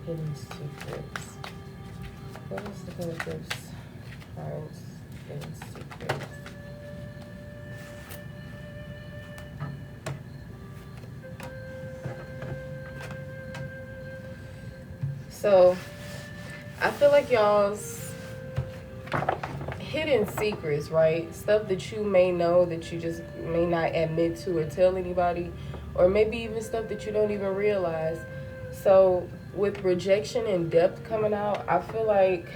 Hidden secrets. What is the good gifts? Cards, hidden secrets. So, I feel like y'all's hidden secrets, right? Stuff that you may know that you just may not admit to or tell anybody, or maybe even stuff that you don't even realize. So, with rejection and depth coming out, I feel like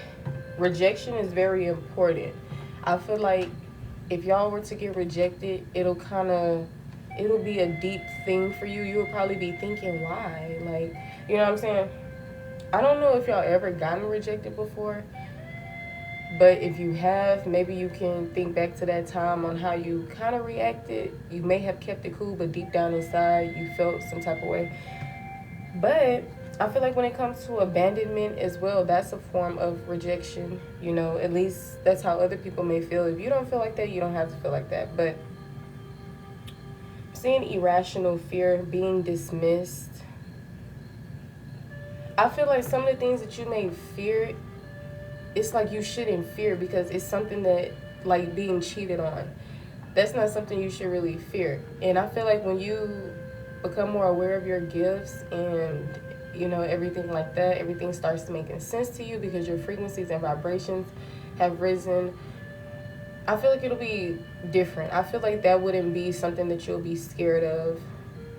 rejection is very important. I feel like if y'all were to get rejected, it'll be a deep thing for you. You'll probably be thinking, why? Like, you know what I'm saying? I don't know if y'all ever gotten rejected before, but if you have, maybe you can think back to that time on how you kind of reacted. You may have kept it cool, but deep down inside, you felt some type of way. But I feel like when it comes to abandonment as well, that's a form of rejection. You know, at least that's how other people may feel. If you don't feel like that, you don't have to feel like that. But seeing irrational fear, being dismissed, I feel like some of the things that you may fear, it's like you shouldn't fear because it's something that, like being cheated on, that's not something you should really fear. And I feel like when you become more aware of your gifts and, you know, everything like that, everything starts making sense to you because your frequencies and vibrations have risen. I feel like it'll be different. I feel like that wouldn't be something that you'll be scared of,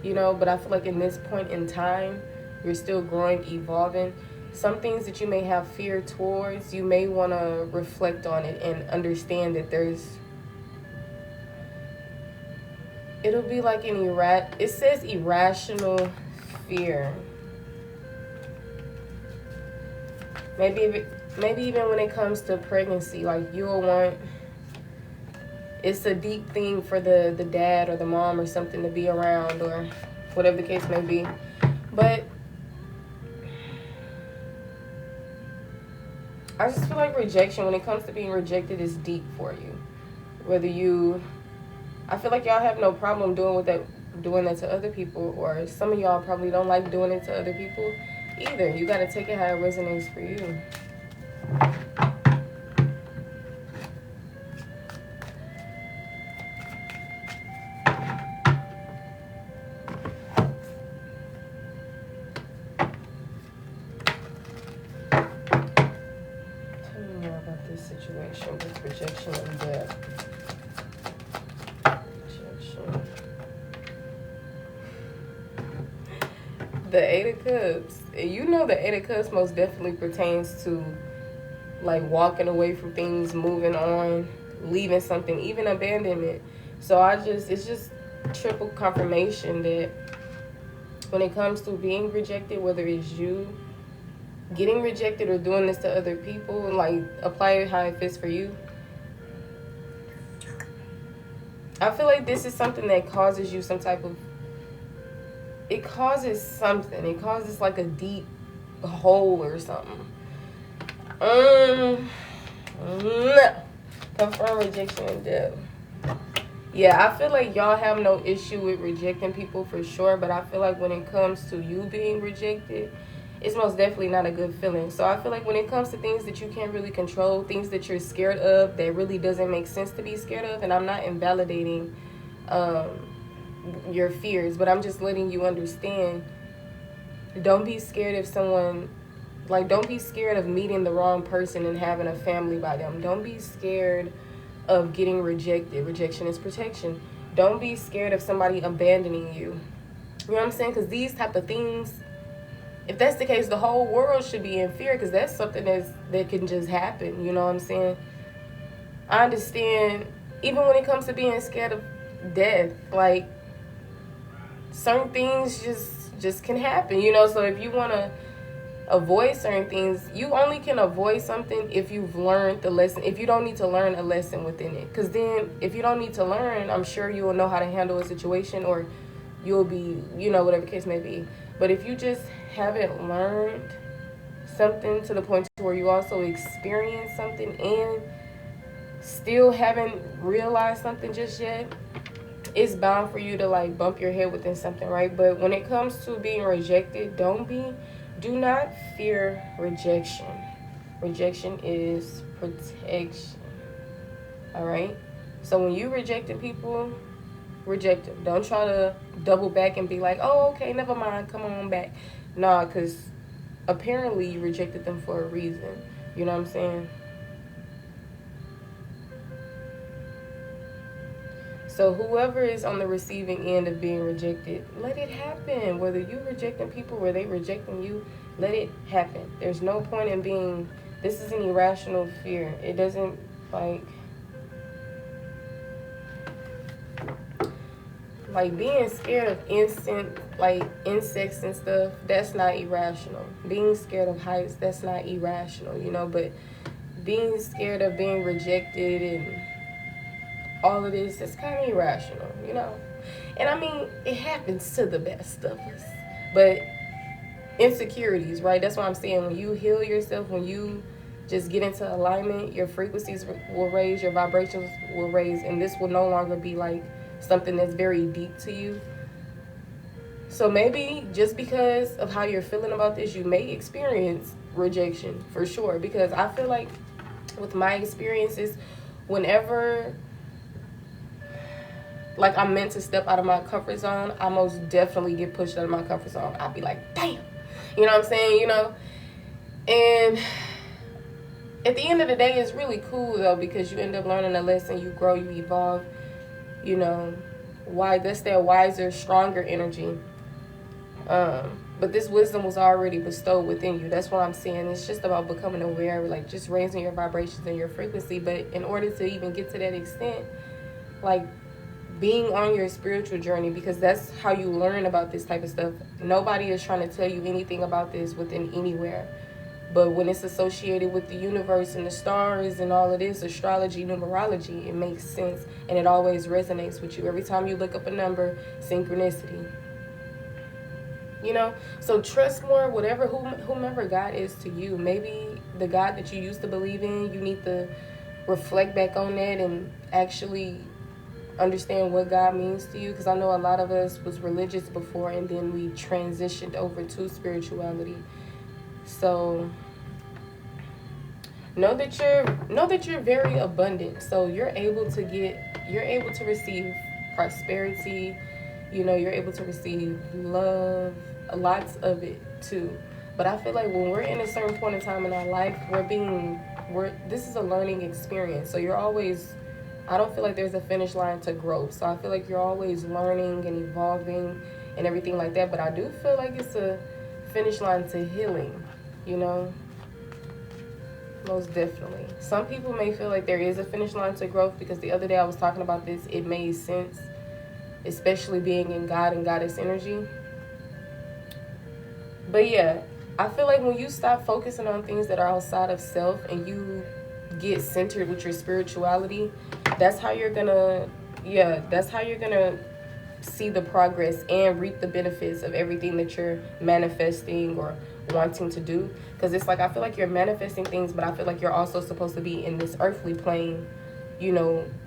you know, but I feel like in this point in time, you're still growing, evolving. Some things that you may have fear towards, you may want to reflect on it and understand that it'll be like it says irrational fear. Maybe even when it comes to pregnancy, like you'll want, it's a deep thing for the dad or the mom or something to be around or whatever the case may be. But I just feel like rejection, when it comes to being rejected, is deep for you. I feel like y'all have no problem doing that to other people, or some of y'all probably don't like doing it to other people either. You got to take it how it resonates for you. Tell me more about this situation with rejection and death. Rejection. The Eight of Cups. You know the Eight of Cups most definitely pertains to like walking away from things, moving on, leaving something, even abandonment. So it's just triple confirmation that when it comes to being rejected, whether it's you getting rejected or doing this to other people, like apply it how it fits for you. I feel like this is something that causes you some type of, it causes something. It causes like a deep hole or something. No. Confirm rejection and death. Yeah, I feel like y'all have no issue with rejecting people for sure, but I feel like when it comes to you being rejected, it's most definitely not a good feeling. So I feel like when it comes to things that you can't really control, things that you're scared of, that really doesn't make sense to be scared of, and I'm not invalidating your fears, but I'm just letting you understand, don't be scared if someone, like, don't be scared of meeting the wrong person and having a family by them. Don't be scared of getting rejected. Rejection is protection. Don't be scared of somebody abandoning you. You know what I'm saying? Because these type of things, if that's the case, the whole world should be in fear, because that's something that can just happen. You know what I'm saying? I understand, even when it comes to being scared of death, like, certain things just can happen, you know? So if you want to avoid certain things, you only can avoid something if you've learned the lesson, if you don't need to learn a lesson within it. Because then if you don't need to learn, I'm sure you will know how to handle a situation, or you'll be, you know, whatever case may be. But if you just haven't learned something to the point where you also experience something and still haven't realized something just yet, it's bound for you to like bump your head within something, right? But when it comes to being rejected, don't be Do not fear rejection. Rejection is protection. All right? So when you rejecting people, reject them. Don't try to double back and be like, oh, okay, never mind, come on back. Nah, because apparently you rejected them for a reason. You know what I'm saying? So whoever is on the receiving end of being rejected, let it happen. Whether you rejecting people or they rejecting you, let it happen. There's no point in being, this is an irrational fear. It doesn't, like being scared of insects and stuff, that's not irrational. Being scared of heights, that's not irrational, but being scared of being rejected and all of this is kind of irrational. And I mean, it happens to the best of us. But insecurities, right? That's what I'm saying. When you heal yourself, when you just get into alignment, your frequencies will raise, your vibrations will raise, and this will no longer be like something that's very deep to you. So maybe just because of how you're feeling about this, you may experience rejection for sure. Because I feel like with my experiences, whenever I'm meant to step out of my comfort zone, I most definitely get pushed out of my comfort zone. I'll be like, damn. You know what I'm saying? And at the end of the day, it's really cool, though, because you end up learning a lesson, you grow, you evolve, why that's that wiser, stronger energy. But this wisdom was already bestowed within you. That's what I'm saying. It's just about becoming aware, just raising your vibrations and your frequency. But in order to even get to that extent, being on your spiritual journey, because that's how you learn about this type of stuff. Nobody is trying to tell you anything about this within anywhere. But when it's associated with the universe and the stars and all of this, astrology, numerology, it makes sense. And it always resonates with you. Every time you look up a number, synchronicity. So trust more, whomever God is to you. Maybe the God that you used to believe in, you need to reflect back on that and actually understand what God means to you. Because I know a lot of us was religious before, and then we transitioned over to spirituality. So know that you're very abundant. So you're able to receive prosperity. You're able to receive love, lots of it too. But I feel like when we're in a certain point in time in our life, this is a learning experience. So I don't feel like there's a finish line to growth. So I feel like you're always learning and evolving and everything like that. But I do feel like it's a finish line to healing, Most definitely. Some people may feel like there is a finish line to growth, because the other day I was talking about this. It made sense, especially being in God and Goddess energy. But yeah, I feel like when you stop focusing on things that are outside of self and you get centered with your spirituality, that's how you're gonna see the progress and reap the benefits of everything that you're manifesting or wanting to do. Because it's I feel like you're manifesting things, but I feel like you're also supposed to be in this earthly plane,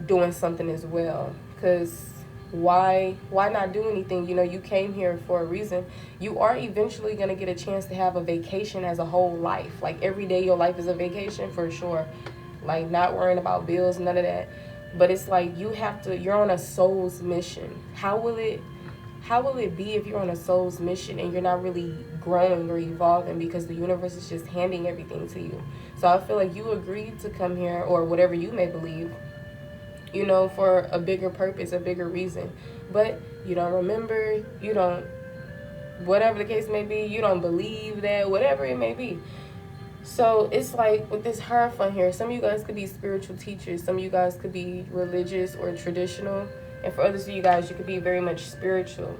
doing something as well. Because why not do anything? You came here for a reason. You are eventually going to get a chance to have a vacation as a whole life. Every day your life is a vacation for sure. Not worrying about bills, none of that. But it's you're on a soul's mission. How will it be if you're on a soul's mission and you're not really growing or evolving, because the universe is just handing everything to you? So I feel like you agreed to come here, or whatever you may believe, for a bigger purpose, a bigger reason. But you don't remember, whatever the case may be, you don't believe that, whatever it may be. So it's with this Hierophant here, some of you guys could be spiritual teachers, some of you guys could be religious or traditional, and for others of you guys, you could be very much spiritual.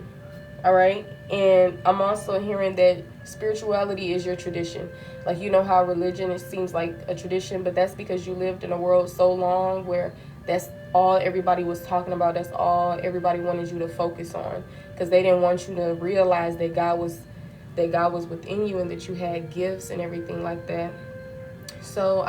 All right? And I'm also hearing that spirituality is your tradition. How religion, it seems like a tradition, but that's because you lived in a world so long where that's all everybody was talking about. That's all everybody wanted you to focus on, because they didn't want you to realize that God was within you and that you had gifts and everything like that. So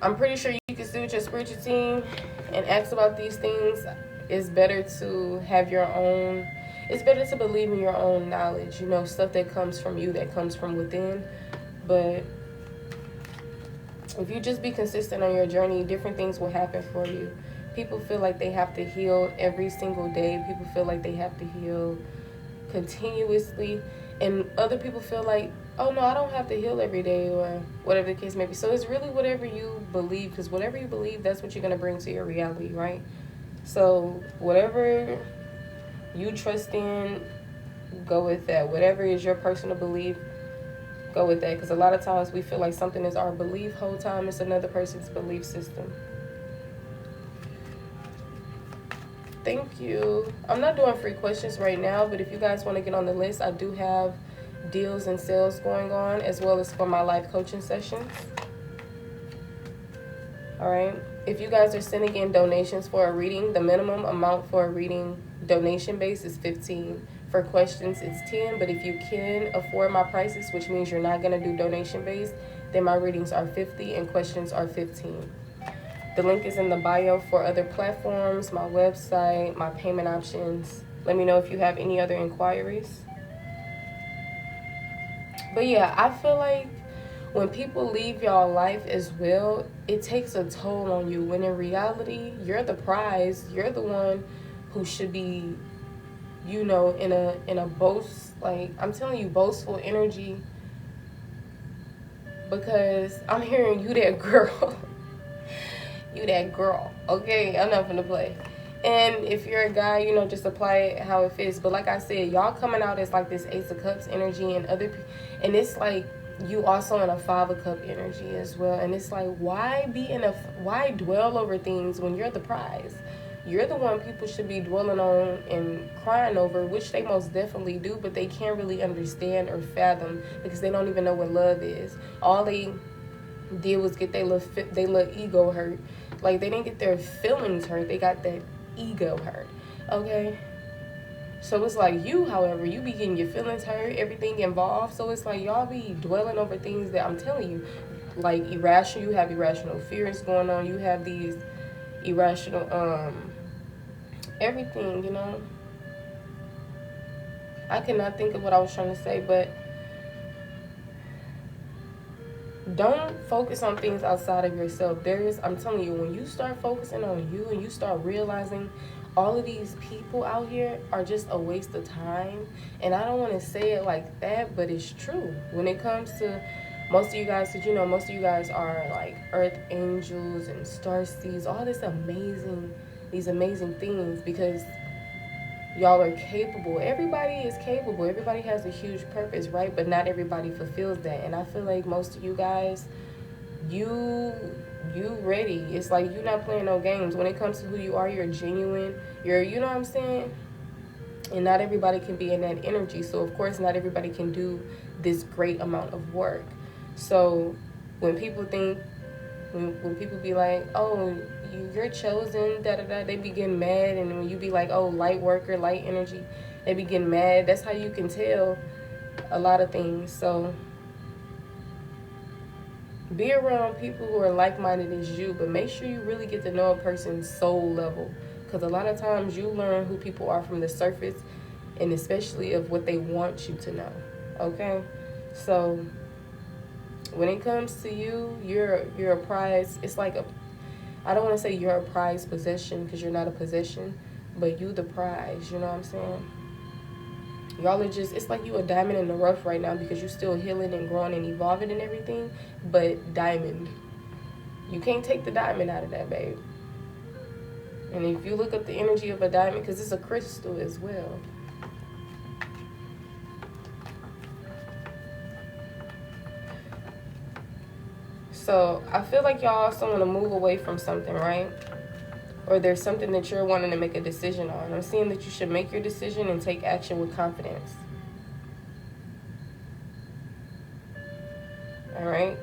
I'm pretty sure you can sit with your spiritual team and ask about these things. It's better to have your own it's better to believe in your own knowledge, you know, stuff that comes from you, that comes from within. But if you just be consistent on your journey, different things will happen for you. People feel like they have to heal every single day. People feel like they have to heal continuously. And other people feel like, oh no, I don't have to heal every day, or whatever the case may be. So it's really whatever you believe, because whatever you believe, that's what you're going to bring to your reality, right? So whatever you trust in, go with that. Whatever is your personal belief, go with that. Because a lot of times we feel like something is our belief, whole time it's another person's belief system. Thank you. I'm not doing free questions right now, but if you guys want to get on the list, I do have deals and sales going on, as well as for my live coaching sessions. All right. If you guys are sending in donations for a reading, the minimum amount for a reading donation base is $15. For questions, it's $10. But if you can afford my prices, which means you're not going to do donation based, then my readings are $50 and questions are $15. The link is in the bio for other platforms, my website, my payment options. Let me know if you have any other inquiries. But yeah, I feel like when people leave y'all life as well, it takes a toll on you. When in reality, you're the prize. You're the one who should be, you know, in a boast, like, I'm telling you, boastful energy. Because I'm hearing you that girl. You that girl. Okay, I'm not gonna play. And if you're a guy, you know, just apply it how it fits. But like I said, y'all coming out as like this Ace of Cups energy, and and it's like you also in a Five of Cup energy as well. And it's like, why dwell over things when you're the prize? You're the one people should be dwelling on and crying over, which they most definitely do, but they can't really understand or fathom because they don't even know what love is. All they did was get their little ego hurt. Like, they didn't get their feelings hurt, they got their ego hurt. Okay, so it's like you, however, you be getting your feelings hurt, everything involved. So it's like y'all be dwelling over things that I'm telling you, like irrational. You have irrational fears going on. You have these irrational everything, you know. I cannot think of what I was trying to say, but don't focus on things outside of yourself. I'm telling you, when you start focusing on you and you start realizing all of these people out here are just a waste of time, and I don't want to say it like that, but it's true. When it comes to most of you guys, because you know, most of you guys are like earth angels and star seeds, all these amazing things, because y'all are capable. Everybody is capable. Everybody has a huge purpose, right? But not everybody fulfills that. And I feel like most of you guys, you ready. It's like you're not playing no games. When it comes to who you are, you're genuine. You know what I'm saying? And not everybody can be in that energy. So of course, not everybody can do this great amount of work. So when people think, when people be like, oh, you're chosen, they be getting mad. And when you be like, oh, light worker, light energy, they be getting mad. That's how you can tell a lot of things. So be around people who are like-minded as you, but make sure you really get to know a person's soul level, because a lot of times you learn who people are from the surface, and especially of what they want you to know. Okay, so when it comes to you, you're a prize. It's like I don't want to say you're a prized possession, because you're not a possession, but you the prize. You know what I'm saying? Y'all are just, it's like you a diamond in the rough right now, because you're still healing and growing and evolving and everything. But diamond, you can't take the diamond out of that, babe. And if you look up the energy of a diamond, because it's a crystal as well. So I feel like y'all also want to move away from something, right? Or there's something that you're wanting to make a decision on. I'm seeing that you should make your decision and take action with confidence. All right?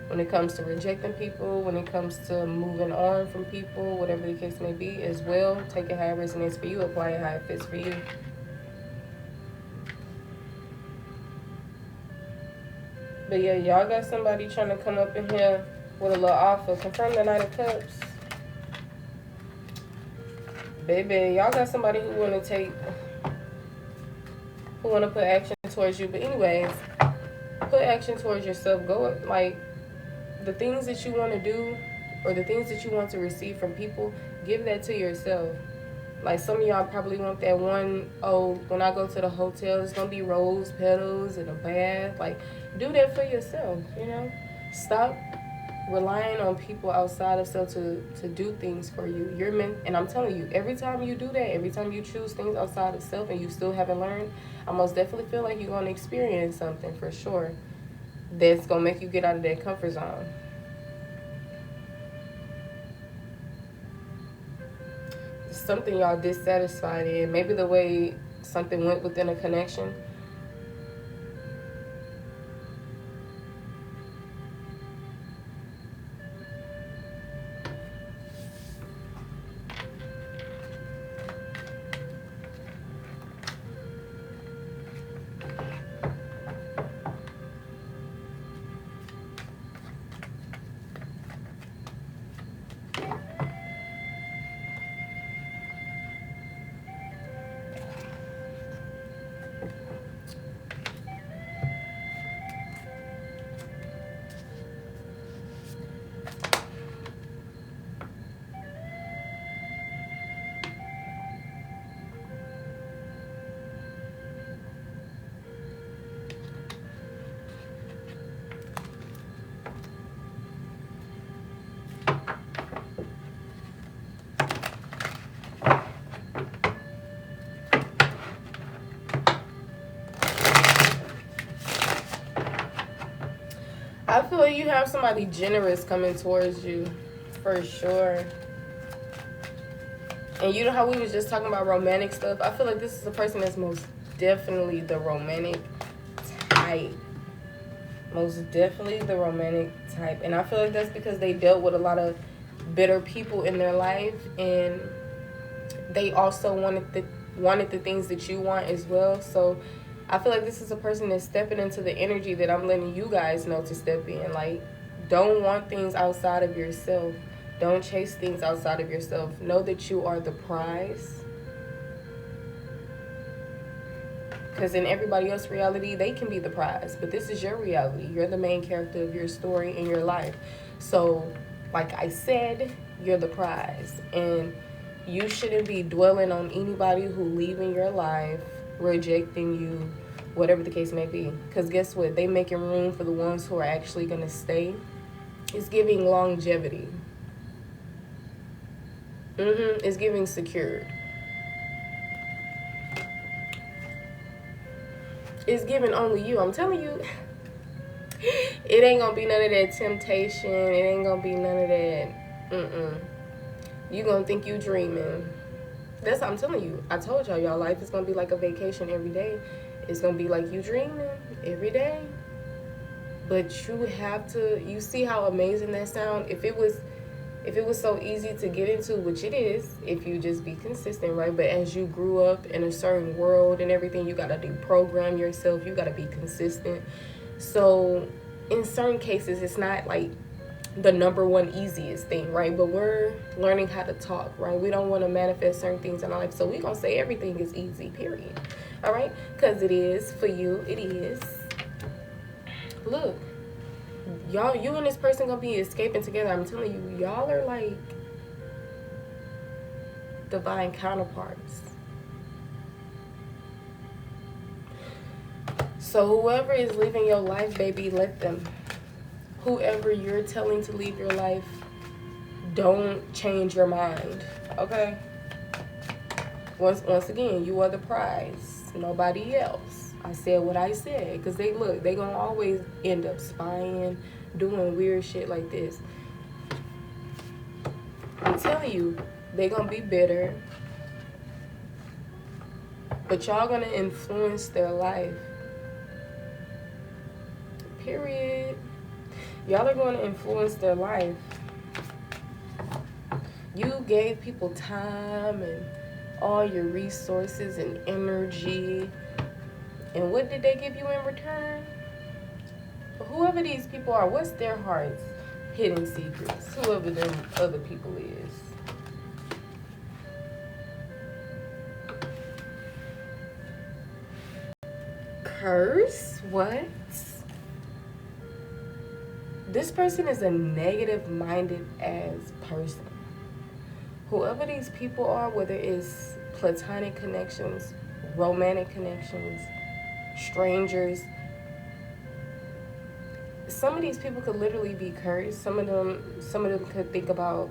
When it comes to rejecting people, when it comes to moving on from people, whatever the case may be, as well, take it how it resonates for you, apply it how it fits for you. But yeah, y'all got somebody trying to come up in here with a little offer. Confirm the Knight of Cups. Baby, y'all got somebody who want to take who want to put action towards you. But anyways, put action towards yourself. Go, like, the things that you want to do or the things that you want to receive from people, give that to yourself. Like, some of y'all probably want that one, oh, when I go to the hotel, it's going to be rose petals and a bath. Like, do that for yourself, you know? Stop relying on people outside of self to do things for you. You're meant, and I'm telling you, every time you do that, every time you choose things outside of self and you still haven't learned, I most definitely feel like you're going to experience something for sure that's going to make you get out of that comfort zone. Something y'all dissatisfied in, maybe the way something went within a connection. I feel like you have somebody generous coming towards you, for sure. And you know how we was just talking about romantic stuff? I feel like this is a person that's most definitely the romantic type. Most definitely the romantic type. And I feel like that's because they dealt with a lot of bitter people in their life, and they also wanted the things that you want as well. So I feel like this is a person that's stepping into the energy that I'm letting you guys know to step in. Like, don't want things outside of yourself. Don't chase things outside of yourself. Know that you are the prize. Because in everybody else's reality, they can be the prize. But this is your reality. You're the main character of your story in your life. So, like I said, you're the prize. And you shouldn't be dwelling on anybody who leaving your life, rejecting you, whatever the case may be. Because guess what? They making room for the ones who are actually going to stay. It's giving longevity. It's giving secured. It's giving only you. I'm telling you, it ain't gonna be none of that temptation. It ain't gonna be none of that. You gonna think you dreaming. That's what I'm telling you. I told y'all life is gonna be like a vacation every day. It's gonna be like you dreaming every day. But you have to. You see how amazing that sound? If it was so easy to get into, which it is, if you just be consistent, right? But as you grew up in a certain world and everything, you got to deprogram yourself. You got to be consistent. So in certain cases, it's not like the number one easiest thing, right? But we're learning how to talk, right? We don't want to manifest certain things in our life. So we're going to say everything is easy, period. All right? Because it is for you. It is. Look. Y'all, you and this person gonna be escaping together. I'm telling you, y'all are like divine counterparts. So whoever is leaving your life, baby, let them. Whoever you're telling to leave your life, don't change your mind, okay? Once again, you are the prize, nobody else. I said what I said, because they gonna always end up spying, doing weird shit like this. I'm telling you, they gonna be bitter, but y'all gonna influence their life, period. Y'all are gonna influence their life. You gave people time and all your resources and energy. And what did they give you in return? Whoever these people are, what's their heart's hidden secrets? Whoever them other people is. curse? What? This person is a negative-minded ass person. Whoever these people are, whether it's platonic connections, romantic connections, strangers, some of these people could literally be cursed. Some of them could think about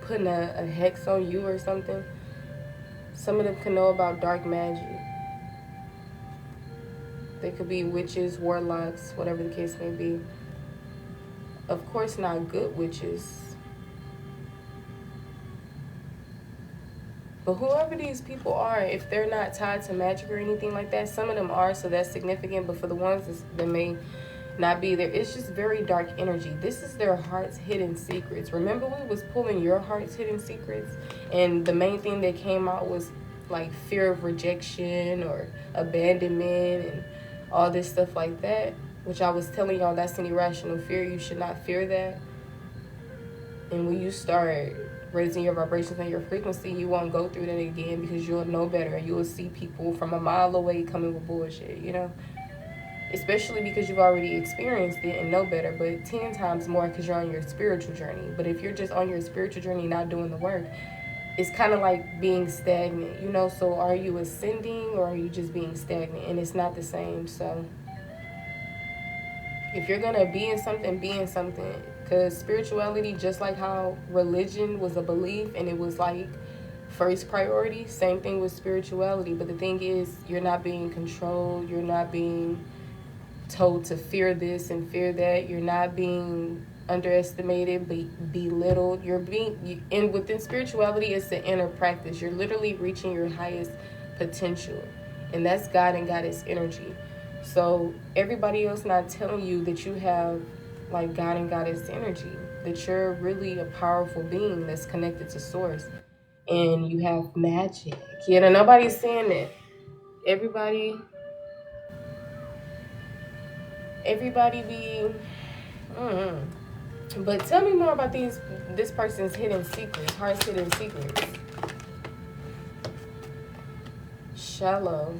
putting a hex on you or something. Some of them could know about dark magic. They could be witches, warlocks, whatever the case may be. Of course, not good witches. But whoever these people are, if they're not tied to magic or anything like that, some of them are, so that's significant. But for the ones that may not be there, it's just very dark energy. This is their heart's hidden secrets. Remember, we was pulling your heart's hidden secrets, and the main thing that came out was like fear of rejection or abandonment and all this stuff like that, which I was telling y'all that's an irrational fear. You should not fear that. And when you start raising your vibrations and your frequency, you won't go through that again, because you'll know better and you will see people from a mile away coming with bullshit, you know? Especially because you've already experienced it and know better, but 10 times more because you're on your spiritual journey. But if you're just on your spiritual journey not doing the work, it's kind of like being stagnant, you know? So are you ascending or are you just being stagnant? And it's not the same. So if you're going to be in something, be in something. Because spirituality, just like how religion was a belief and it was like first priority, same thing with spirituality. But the thing is, you're not being controlled. You're not being told to fear this and fear that. You're not being underestimated, belittled. And within spirituality, it's the inner practice. You're literally reaching your highest potential. And that's God and Goddess energy. So everybody else not telling you that you have like God and Goddess energy, that you're really a powerful being that's connected to source and you have magic. You know, nobody's saying that. Everybody be But tell me more about this person's hidden secrets, heart's hidden secrets. Shallow.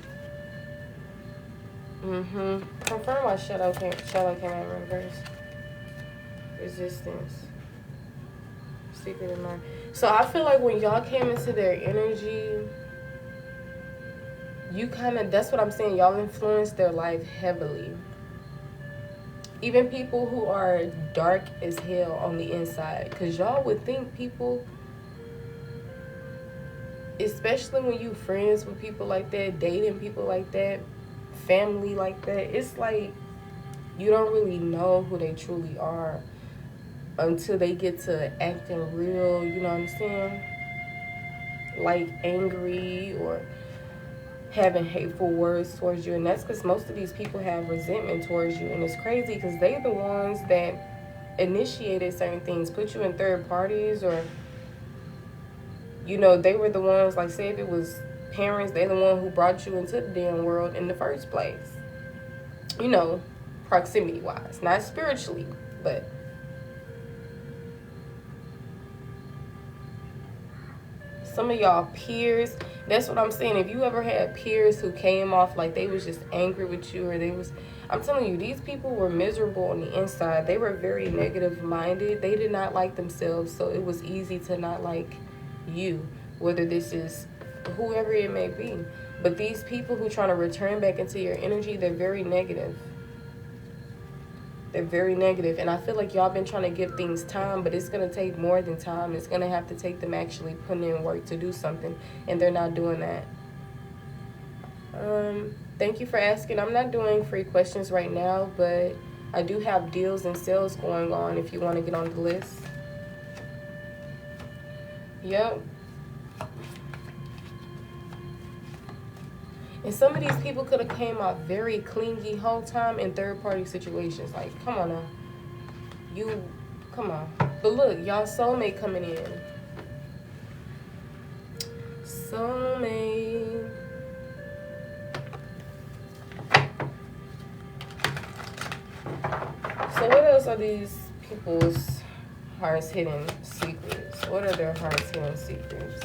Confirm why shallow came out in reverse. Resistance. Secret of mind. So I feel like when y'all came into their energy, that's what I'm saying, y'all influenced their life heavily. Even people who are dark as hell on the inside. Because y'all would think people, especially when you friends with people like that, dating people like that, family like that, it's like you don't really know who they truly are until they get to acting real, you know what I'm saying? Like angry or having hateful words towards you. And that's because most of these people have resentment towards you. And it's crazy because they're the ones that initiated certain things, put you in third parties, or, you know, they were the ones, like say if it was parents, they're the one who brought you into the damn world in the first place. You know, proximity wise, not spiritually, but some of y'all peers, that's what I'm saying. If you ever had peers who came off like they was just angry with you, or I'm telling you, these people were miserable on the inside. They were very negative minded. They did not like themselves. So it was easy to not like you, whether this is whoever it may be. But these people who trying to return back into your energy, they're very negative. They're very negative. And I feel like y'all been trying to give things time, but it's going to take more than time. It's going to have to take them actually putting in work to do something. And they're not doing that. Thank you for asking. I'm not doing free questions right now, but I do have deals and sales going on if you want to get on the list. Yep. And some of these people could have came out very clingy whole time in third-party situations. Like, come on now. Come on. But look, y'all soulmate coming in. Soulmate. So what else are these people's heart's hidden secrets? What are their heart's hidden secrets?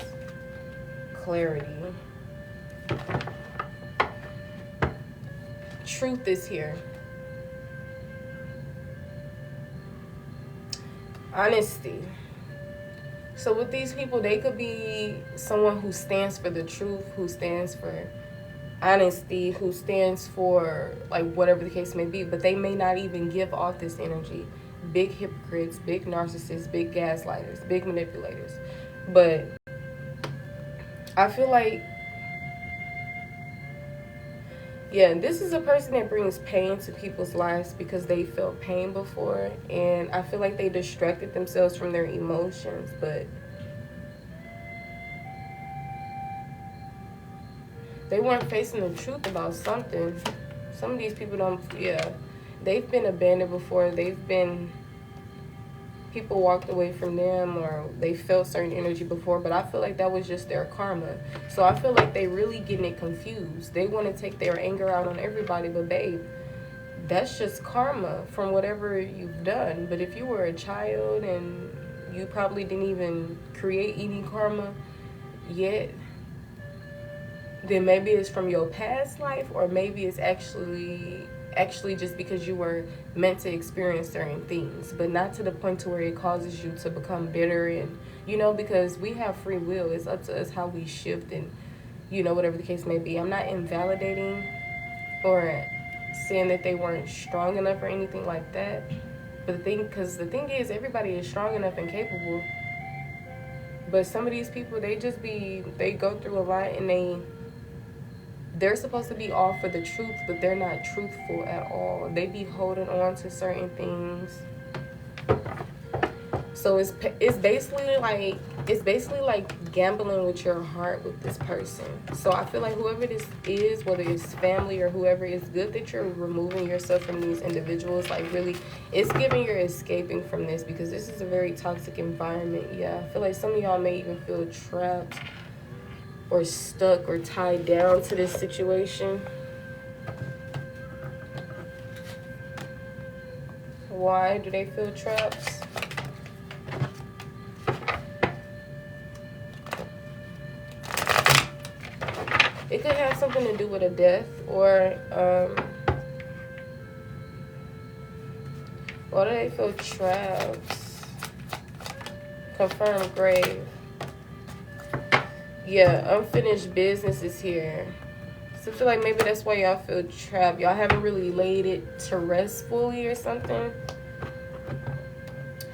Clarity. Truth is here. Honesty. So with these people, they could be someone who stands for the truth, who stands for honesty, who stands for like whatever the case may be, but they may not even give off this energy. Big hypocrites, big narcissists, big gaslighters, big manipulators. But I feel like, yeah, this is a person that brings pain to people's lives because they felt pain before, and I feel like they distracted themselves from their emotions, but they weren't facing the truth about something. Some of these people don't, yeah, they've been abandoned before. People walked away from them, or they felt certain energy before, but I feel like that was just their karma. So I feel like they really getting it confused. They want to take their anger out on everybody, but babe, that's just karma from whatever you've done. But if you were a child and you probably didn't even create any karma yet, then maybe it's from your past life, or maybe it's actually just because you were meant to experience certain things, but not to the point to where it causes you to become bitter. And because we have free will, it's up to us how we shift, and whatever the case may be. I'm not invalidating or saying that they weren't strong enough or anything like that, but the thing is, everybody is strong enough and capable, but some of these people, they go through a lot, and they're supposed to be all for the truth, but they're not truthful at all. They be holding on to certain things. So it's basically like gambling with your heart with this person. So I feel like whoever this is, whether it's family or whoever, it's good that you're removing yourself from these individuals. Like, really, it's giving you're escaping from this, because this is a very toxic environment. Yeah, I feel like some of y'all may even feel trapped or stuck or tied down to this situation. Why do they feel trapped? It could have something to do with a death, or why do they feel trapped? Confirmed grave. Yeah, unfinished business is here. So I feel like maybe that's why y'all feel trapped. Y'all haven't really laid it to rest fully or something.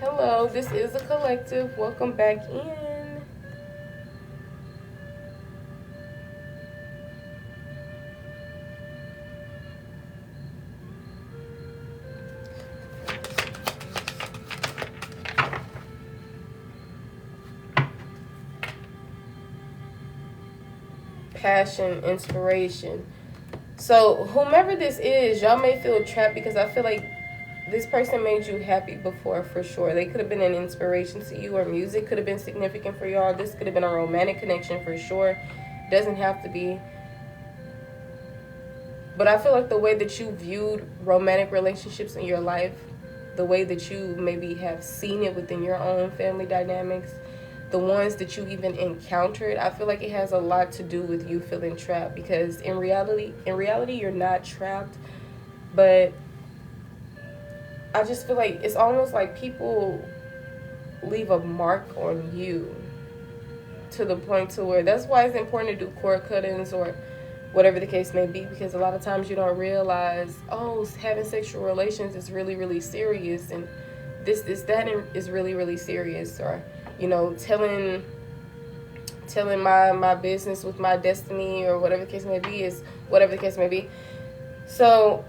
Hello, this is a collective. Welcome back in. Passion, inspiration. So whomever this is, y'all may feel trapped because I feel like this person made you happy before, for sure. They could have been an inspiration to you, or music could have been significant for y'all. This could have been a romantic connection, for sure. Doesn't have to be. But I feel like the way that you viewed romantic relationships in your life, the way that you maybe have seen it within your own family dynamics, the ones that you even encountered, I feel like it has a lot to do with you feeling trapped. Because in reality, you're not trapped. But I just feel like it's almost like people leave a mark on you, to the point to where, that's why it's important to do cord cuttings or whatever the case may be, because a lot of times you don't realize, oh, having sexual relations is really, really serious, and that is really, really serious. Or telling my business with my destiny, or whatever the case may be, is whatever the case may be. So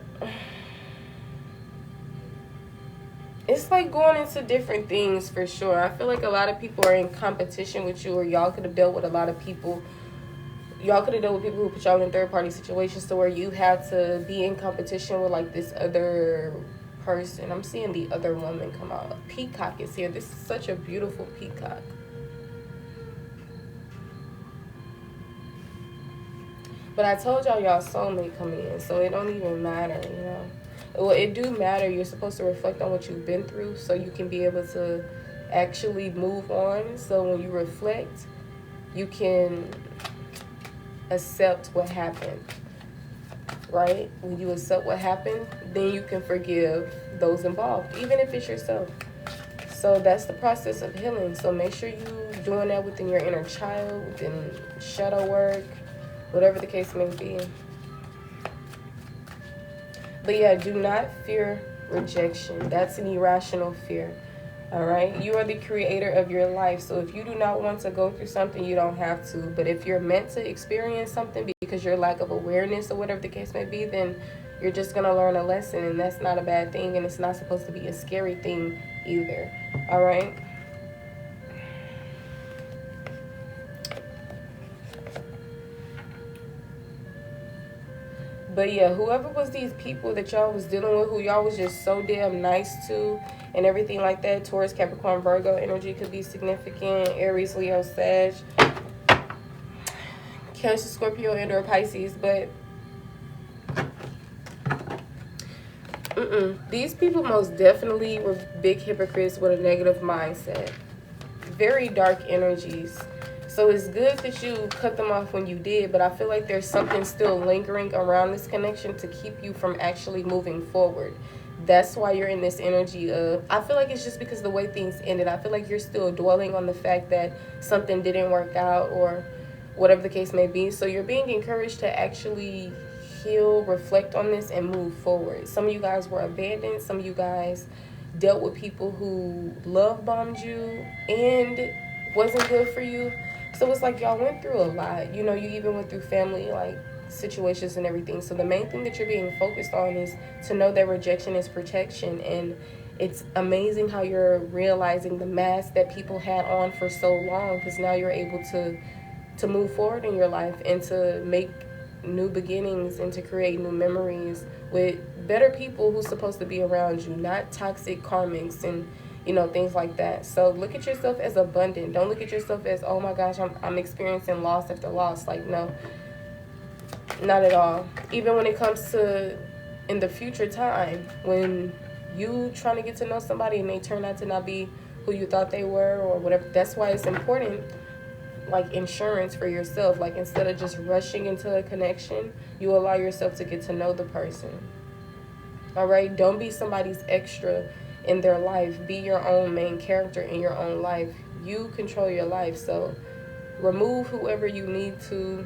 it's like going into different things, for sure. I feel like a lot of people are in competition with you, or y'all could have dealt with a lot of people. Y'all could have dealt with people who put y'all in third-party situations to where you had to be in competition with, like, this other person. I'm seeing the other woman come out. A peacock is here. This is such a beautiful peacock. But I told y'all soulmate coming in, so it don't even matter, Well, it do matter. You're supposed to reflect on what you've been through so you can be able to actually move on. So when you reflect, you can accept what happened. right? When you accept what happened, then you can forgive those involved, even if it's yourself. So that's the process of healing. So make sure you doing that within your inner child, within shadow work, whatever the case may be. But yeah, do not fear rejection. That's an irrational fear. All right. You are the creator of your life. So if you do not want to go through something, you don't have to. But if you're meant to experience something because your lack of awareness or whatever the case may be, then you're just going to learn a lesson. And that's not a bad thing. And it's not supposed to be a scary thing either. All right. But yeah, whoever was these people that y'all was dealing with, who y'all was just so damn nice to and everything like that, Taurus, Capricorn, Virgo energy could be significant. Aries, Leo, Sag, Cancer, Scorpio, and or Pisces. But these people most definitely were big hypocrites with a negative mindset. Very dark energies. So it's good that you cut them off when you did, but I feel like there's something still lingering around this connection to keep you from actually moving forward. That's why you're in this energy of, I feel like it's just because the way things ended. I feel like you're still dwelling on the fact that something didn't work out or whatever the case may be. So you're being encouraged to actually heal, reflect on this, and move forward. Some of you guys were abandoned. Some of you guys dealt with people who love bombed you and wasn't good for you. So it's like y'all went through a lot. You know, you even went through family, like, situations and everything. So the main thing that you're being focused on is to know that rejection is protection. And it's amazing how you're realizing the mask that people had on for so long, because now you're able to move forward in your life and to make new beginnings and to create new memories with better people who's supposed to be around you, not toxic karmics and things like that. So look at yourself as abundant. Don't look at yourself as, oh my gosh, I'm experiencing loss after loss. Like, no, not at all. Even when it comes to in the future time, when you trying to get to know somebody and they turn out to not be who you thought they were or whatever, that's why it's important, like insurance for yourself. Like, instead of just rushing into a connection, you allow yourself to get to know the person. All right? Don't be somebody's extra in their life. Be your own main character in your own life. You control your life. So remove whoever you need to.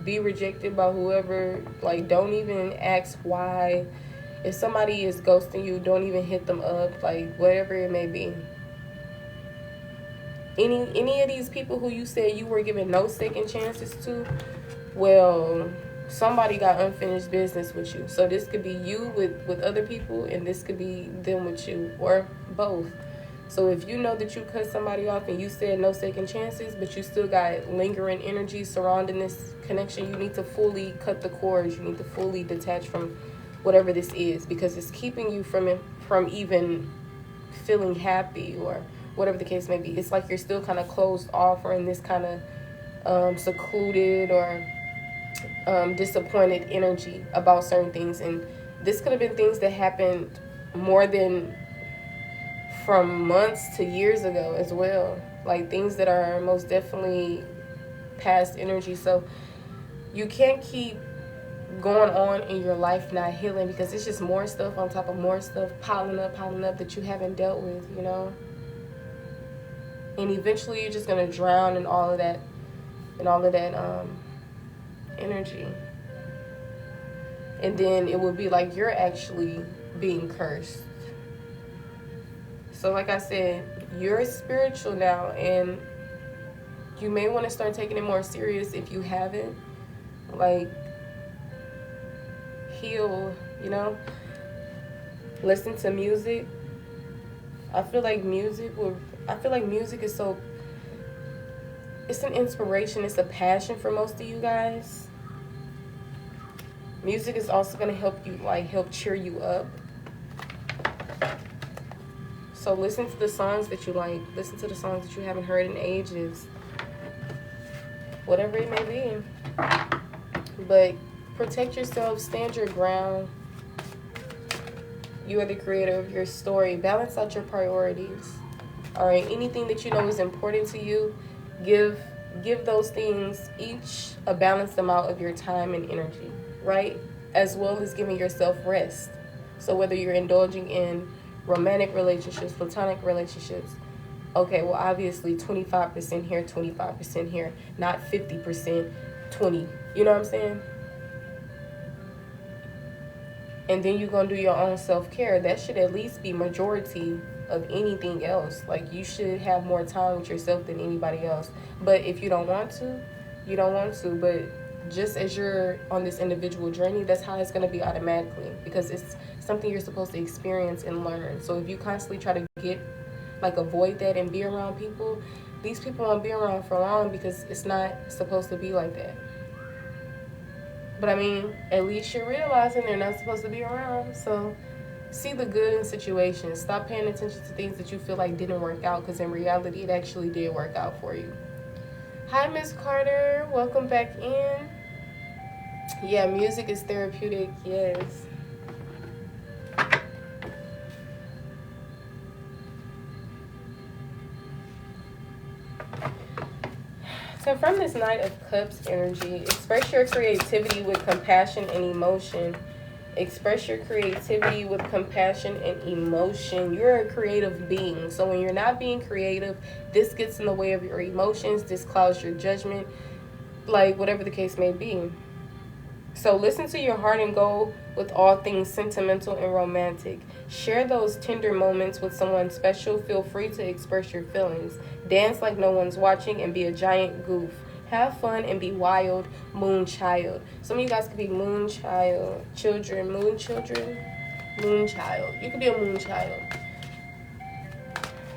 Be rejected by whoever. Like, don't even ask why. If somebody is ghosting you, don't even hit them up. Like, whatever it may be. Any of these people who you said you were giving no second chances to, well, somebody got unfinished business with you. So this could be you with other people, and this could be them with you, or both. So if you know that you cut somebody off and you said no second chances, but you still got lingering energy surrounding this connection, you need to fully cut the cords. You need to fully detach from whatever this is, because it's keeping you from even feeling happy or whatever the case may be. It's like you're still kind of closed off or in this kind of secluded or disappointed energy about certain things. And this could have been things that happened more than from months to years ago as well. Like, things that are most definitely past energy. So you can't keep going on in your life not healing, because it's just more stuff on top of more stuff piling up that you haven't dealt with, and eventually you're just going to drown in all of that energy, and then it will be like you're actually being cursed. So like I said, you're spiritual now, and you may want to start taking it more serious if you haven't. Like, heal, listen to music. I feel like music is so, it's an inspiration, it's a passion for most of you guys. Music is also going to help you, help cheer you up. So listen to the songs that you like. Listen to the songs that you haven't heard in ages. Whatever it may be. But protect yourself. Stand your ground. You are the creator of your story. Balance out your priorities. All right. Anything that you know is important to you, give those things each a balanced amount of your time and energy. Right? as well as giving yourself rest. So whether you're indulging in romantic relationships, platonic relationships, okay, well, obviously 25% here, 25% here, not 50%, 20. You know what I'm saying? And then you're going to do your own self-care. That should at least be majority of anything else. Like, you should have more time with yourself than anybody else. But if you don't want to, you don't want to. But just as you're on this individual journey, that's how it's going to be automatically, because it's something you're supposed to experience and learn. So if you constantly try to avoid that and be around people, these people won't be around for long, because it's not supposed to be like that. But I mean, at least you're realizing they're not supposed to be around. So see the good in situations. Stop paying attention to things that you feel like didn't work out, because in reality, it actually did work out for you. Hi, Miss Carter. Welcome back in. Yeah, music is therapeutic. Yes. So from this Knight of Cups energy, express your creativity with compassion and emotion. Express your creativity with compassion and emotion. You're a creative being. So when you're not being creative, this gets in the way of your emotions. This clouds your judgment, like whatever the case may be. So listen to your heart and go with all things sentimental and romantic. Share those tender moments with someone special. Feel free to express your feelings. Dance like no one's watching and be a giant goof. Have fun and be wild, moon child. Some of you guys could be moon child, children, moon children, moon child. You could be a moon child.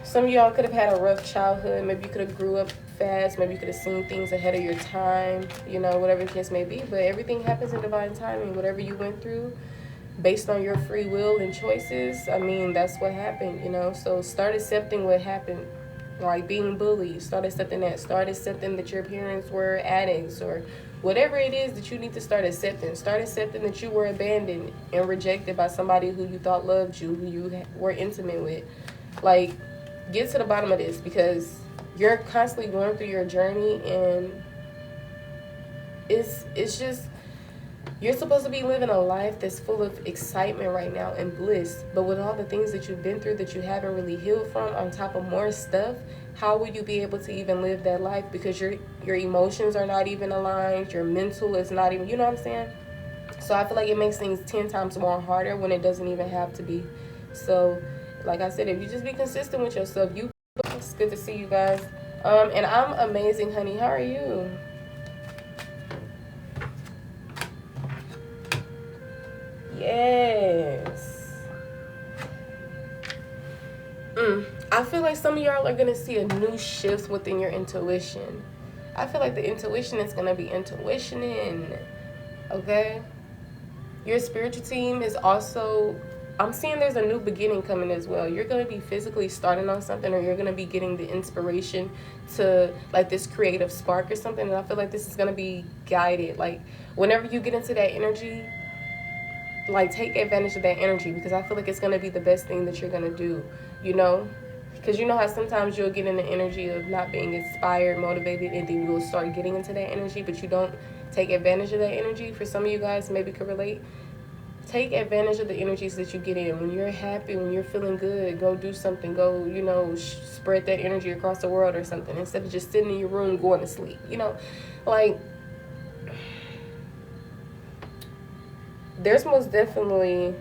Some of y'all could have had a rough childhood. Maybe you could have grew up fast. Maybe you could have seen things ahead of your time, you know, whatever the case may be. But everything happens in divine timing. Whatever you went through, based on your free will and choices, I mean, that's what happened, you know. So start accepting what happened, like being bullied. Start accepting that. Start accepting that your parents were addicts, or whatever it is that you need to start accepting. Start accepting that you were abandoned and rejected by somebody who you thought loved you, who you were intimate with. Like, get to the bottom of this, because you're constantly going through your journey, and it's just, you're supposed to be living a life that's full of excitement right now and bliss. But with all the things that you've been through that you haven't really healed from, on top of more stuff, how will you be able to even live that life? Because your emotions are not even aligned, your mental is not even, you know what I'm saying? So I feel like it makes things 10 times more harder when it doesn't even have to be. So like I said, if you just be consistent with yourself, it's good to see you guys. And I'm amazing, honey. How are you? Yes. I feel like some of y'all are going to see a new shift within your intuition. I feel like the intuition is going to be intuitioning. Okay? Your spiritual team is also, I'm seeing there's a new beginning coming as well. You're going to be physically starting on something, or you're going to be getting the inspiration to, like, this creative spark or something. And I feel like this is going to be guided. Like, whenever you get into that energy, like, take advantage of that energy, because I feel like it's going to be the best thing that you're going to do, you know? Because you know how sometimes you'll get in the energy of not being inspired, motivated, and then you'll start getting into that energy, but you don't take advantage of that energy. For some of you guys, maybe could relate. Take advantage of the energies that you get in. When you're happy, when you're feeling good, go do something. Go, you know, spread that energy across the world or something, instead of just sitting in your room going to sleep. You know, like, there's most definitely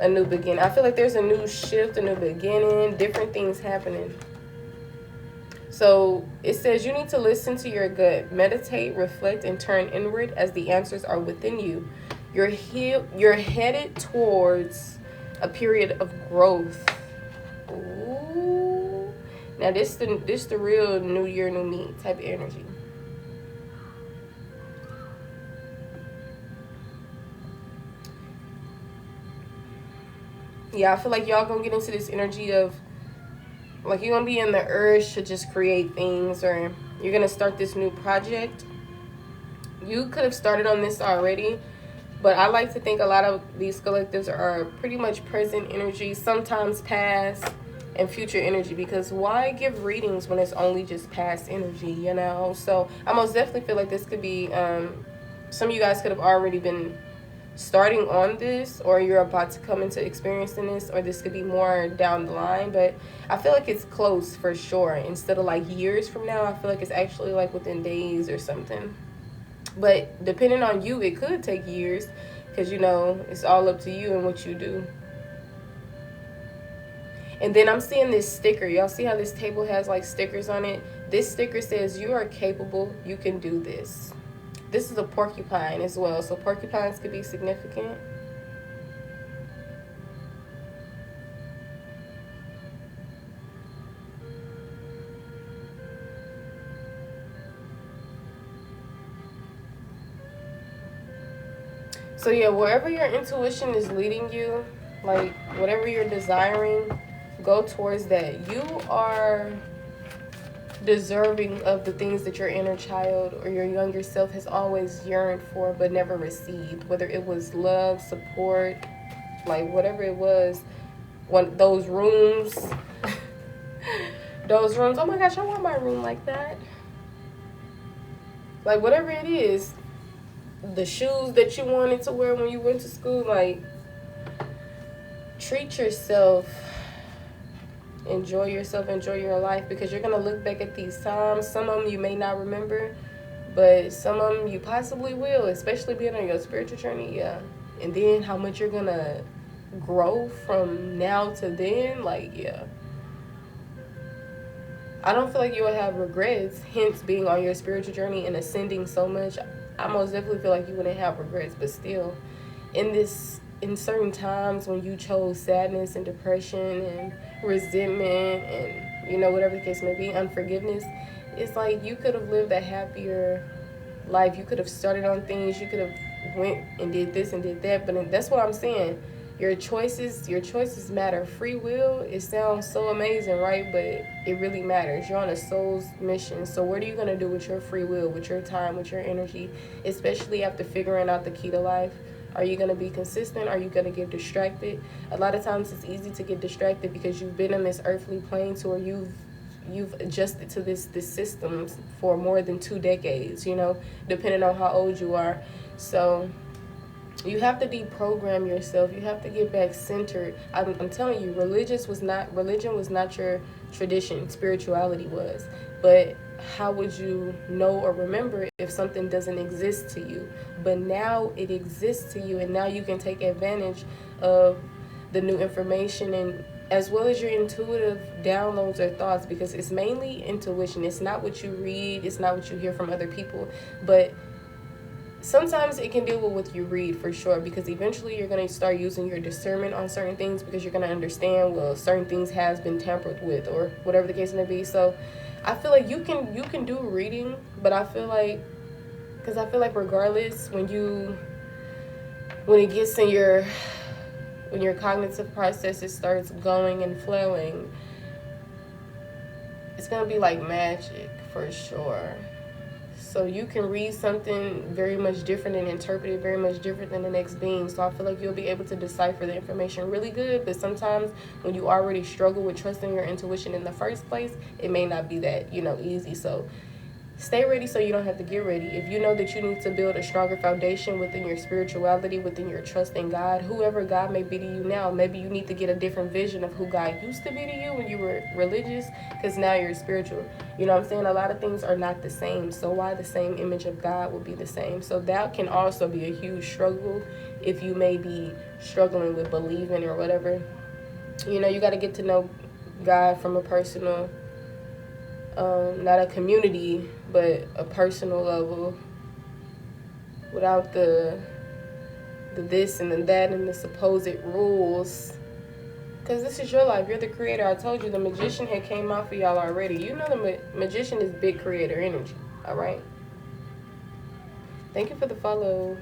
a new beginning. I feel like there's a new shift, a new beginning, different things happening. So it says you need to listen to your gut, meditate, reflect, and turn inward, as the answers are within you. You're headed towards a period of growth. Ooh. Now this the real new year, new me type of energy. Yeah, I feel like y'all gonna get into this energy of, like, you're gonna be in the urge to just create things, or you're gonna start this new project. You could have started on this already, but I like to think a lot of these collectives are pretty much present energy, sometimes past and future energy, because why give readings when it's only just past energy, you know? So I most definitely feel like this could be, some of you guys could have already been starting on this, or you're about to come into experiencing this, or this could be more down the line. But I feel like it's close for sure. Instead of like years from now, I feel like it's actually like within days or something. But depending on you, it could take years, because you know it's all up to you and what you do. And then I'm seeing this sticker. Y'all see how this table has like stickers on it? This sticker says you are capable, you can do this. This is a porcupine as well, so porcupines could be significant. So yeah, wherever your intuition is leading you, like whatever you're desiring, go towards that. You are deserving of the things that your inner child or your younger self has always yearned for but never received, whether it was love, support, like whatever it was. Those rooms those rooms, oh my gosh, I want my room like that. Like whatever it is, the shoes that you wanted to wear when you went to school, like treat yourself, enjoy yourself, enjoy your life, because you're going to look back at these times. Some of them you may not remember, but some of them you possibly will, especially being on your spiritual journey. Yeah. And then how much you're going to grow from now to then, like, yeah. I don't feel like you will have regrets, hence being on your spiritual journey and ascending so much. I most definitely feel like you wouldn't have regrets, but still, in certain times when you chose sadness and depression and resentment and, you know, whatever the case may be, unforgiveness, it's like you could have lived a happier life. You could have started on things. You could have went and did this and did that. But that's what I'm saying. Your choices matter. Free will, it sounds so amazing, right? But it really matters. You're on a soul's mission. So what are you going to do with your free will, with your time, with your energy, especially after figuring out the key to life? Are you going to be consistent? Are you going to get distracted? A lot of times it's easy to get distracted because you've been in this earthly plane to where you've adjusted to this system for more than 2 decades, you know, depending on how old you are. So you have to deprogram yourself. You have to get back centered. I'm telling you, religion was not your tradition. Spirituality was. But how would you know or remember if something doesn't exist to you? But now it exists to you, and now you can take advantage of the new information, and as well as your intuitive downloads or thoughts, because it's mainly intuition. It's not what you read. It's not what you hear from other people. But sometimes it can deal with what you read, for sure, because eventually you're going to start using your discernment on certain things, because you're going to understand, well, certain things has been tampered with, or whatever the case may be. So I feel like you can do reading, but I feel like regardless, when it gets in when your cognitive processes starts going and flowing, it's going to be like magic, for sure. So you can read something very much different and interpret it very much different than the next being. So I feel like you'll be able to decipher the information really good. But sometimes when you already struggle with trusting your intuition in the first place, it may not be that, easy. So stay ready so you don't have to get ready. If you know that you need to build a stronger foundation within your spirituality, within your trust in God, whoever God may be to you now, maybe you need to get a different vision of who God used to be to you when you were religious, because now you're spiritual. You know what I'm saying? A lot of things are not the same. So why the same image of God will be the same? So that can also be a huge struggle if you may be struggling with believing or whatever. You got to get to know God from a personal, not a community, but a personal level, without the this and the that and the supposed rules. Because this is your life. You're the creator. I told you the magician had came out for y'all already. You know the magician is big creator energy. All right. Thank you for the follow.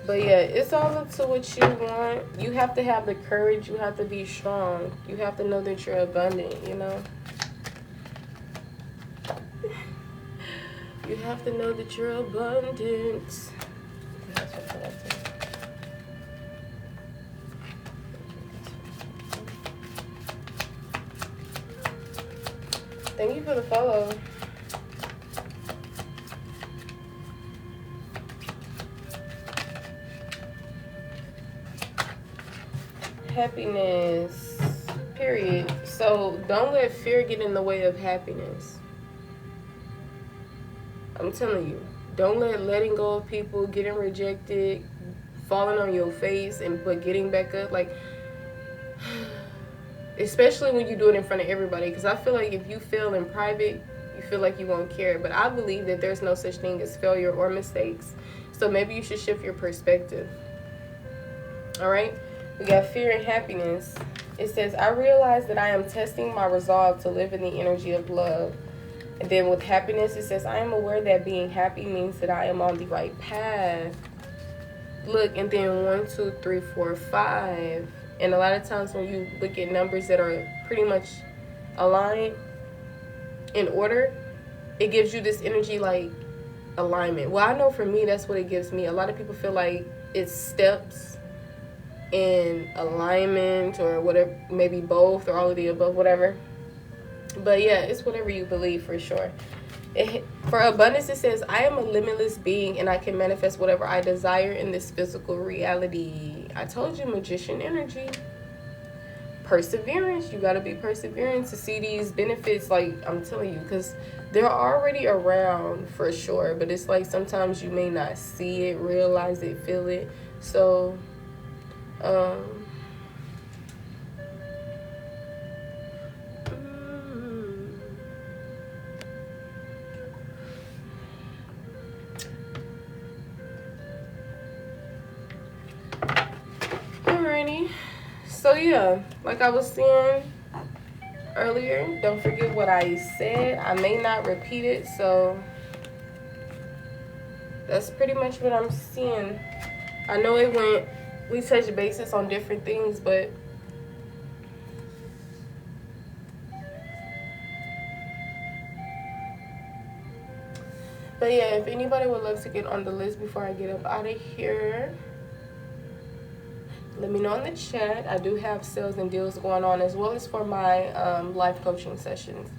But yeah, it's all up to what you want. You have to have the courage. You have to be strong. You have to know that you're abundant, You have to know that you're abundant. Thank you for the follow. Happiness, period. So don't let fear get in the way of happiness. I'm telling you, don't let letting go of people, getting rejected, falling on your face, but getting back up, like, especially when you do it in front of everybody, because I feel like if you fail in private, you feel like you won't care. But I believe that there's no such thing as failure or mistakes. So maybe you should shift your perspective. All right, we got fear and happiness. It says, I realize that I am testing my resolve to live in the energy of love. And then with happiness, it says, I am aware that being happy means that I am on the right path. Look, and then 1, 2, 3, 4, 5. And a lot of times when you look at numbers that are pretty much aligned in order, it gives you this energy like alignment. Well, I know for me, that's what it gives me. A lot of people feel like it's steps in alignment or whatever, maybe both or all of the above, whatever. But yeah, it's whatever you believe for sure. For abundance, it says, I am a limitless being and I can manifest whatever I desire in this physical reality. I told you, magician energy. Perseverance. You got to be perseverant to see these benefits. Like, I'm telling you, because they're already around for sure. But it's like sometimes you may not see it, realize it, feel it. So, alrighty. So yeah, like I was saying earlier, don't forget what I said. I may not repeat it, so that's pretty much what I'm seeing. I know we touched bases on different things, but yeah, if anybody would love to get on the list before I get up out of here, let me know in the chat. I do have sales and deals going on, as well as for my life coaching sessions.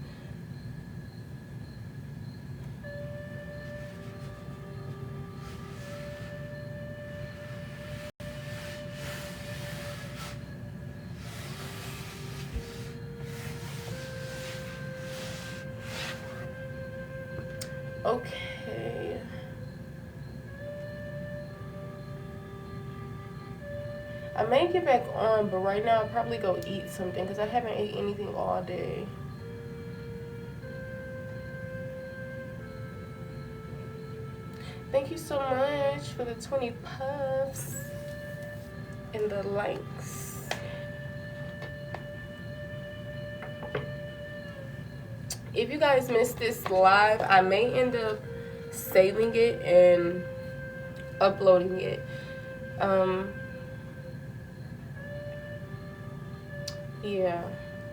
Okay. I may get back on, but right now I'll probably go eat something because I haven't ate anything all day. Thank you so much for the 20 puffs and the likes. If you guys missed this live, I may end up saving it and uploading it. Yeah,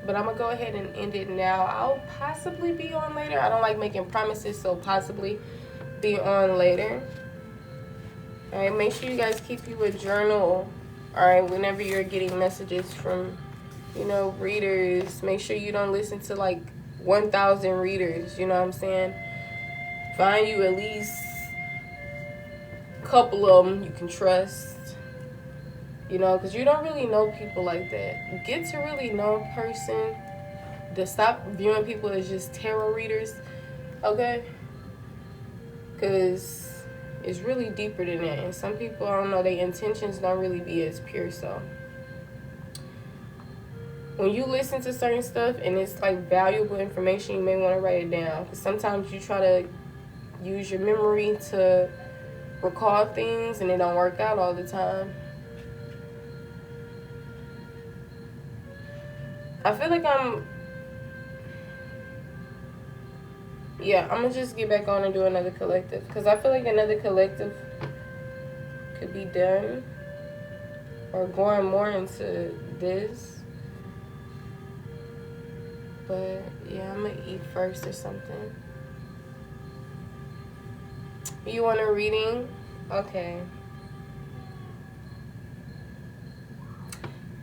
but I'm gonna go ahead and end it now. I'll possibly be on later. I don't like making promises, so possibly be on later. All right, make sure you guys keep you a journal. All right, whenever you're getting messages from, readers, make sure you don't listen to like 1,000 readers. You know what I'm saying? Find you at least a couple of them you can trust. Because you don't really know people like that. Get to really know a person. To stop viewing people as just tarot readers, okay? Because it's really deeper than that. And some people, I don't know, their intentions don't really be as pure. So when you listen to certain stuff and it's like valuable information, you may want to write it down. Because sometimes you try to use your memory to recall things and it don't work out all the time. I feel like I'm going to just get back on and do another collective. Because I feel like another collective could be done. Or going more into this. But, yeah, I'm going to eat first or something. You want a reading? Okay.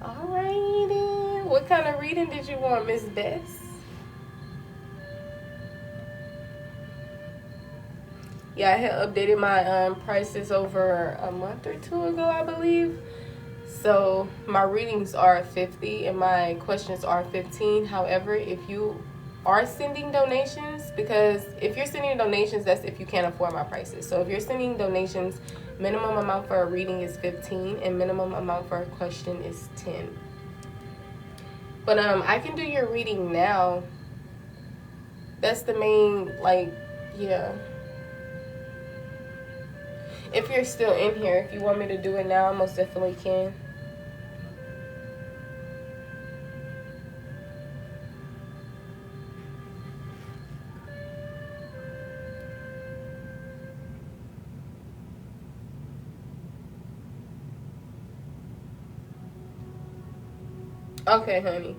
Alrighty then. What kind of reading did you want, Miss Bess? Yeah, I had updated my prices over a month or two ago, I believe. So my readings are 50 and my questions are 15. However, if you are sending donations, because if you're sending donations, that's if you can't afford my prices. So if you're sending donations, minimum amount for a reading is 15 and minimum amount for a question is 10. But I can do your reading now. That's the main, like, yeah. If you're still in here, if you want me to do it now, I most definitely can. Okay, honey.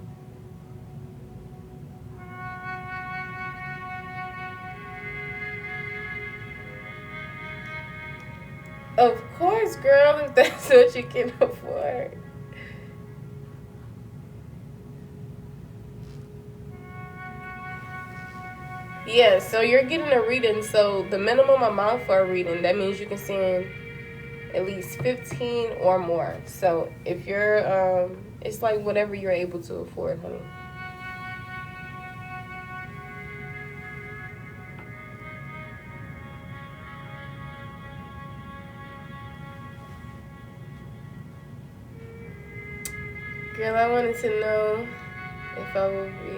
Of course, girl, if that's what you can afford. Yeah, so you're getting a reading. So the minimum amount for a reading, that means you can send at least 15 or more. So if you're, it's like whatever you're able to afford, honey. Girl, I wanted to know if I would be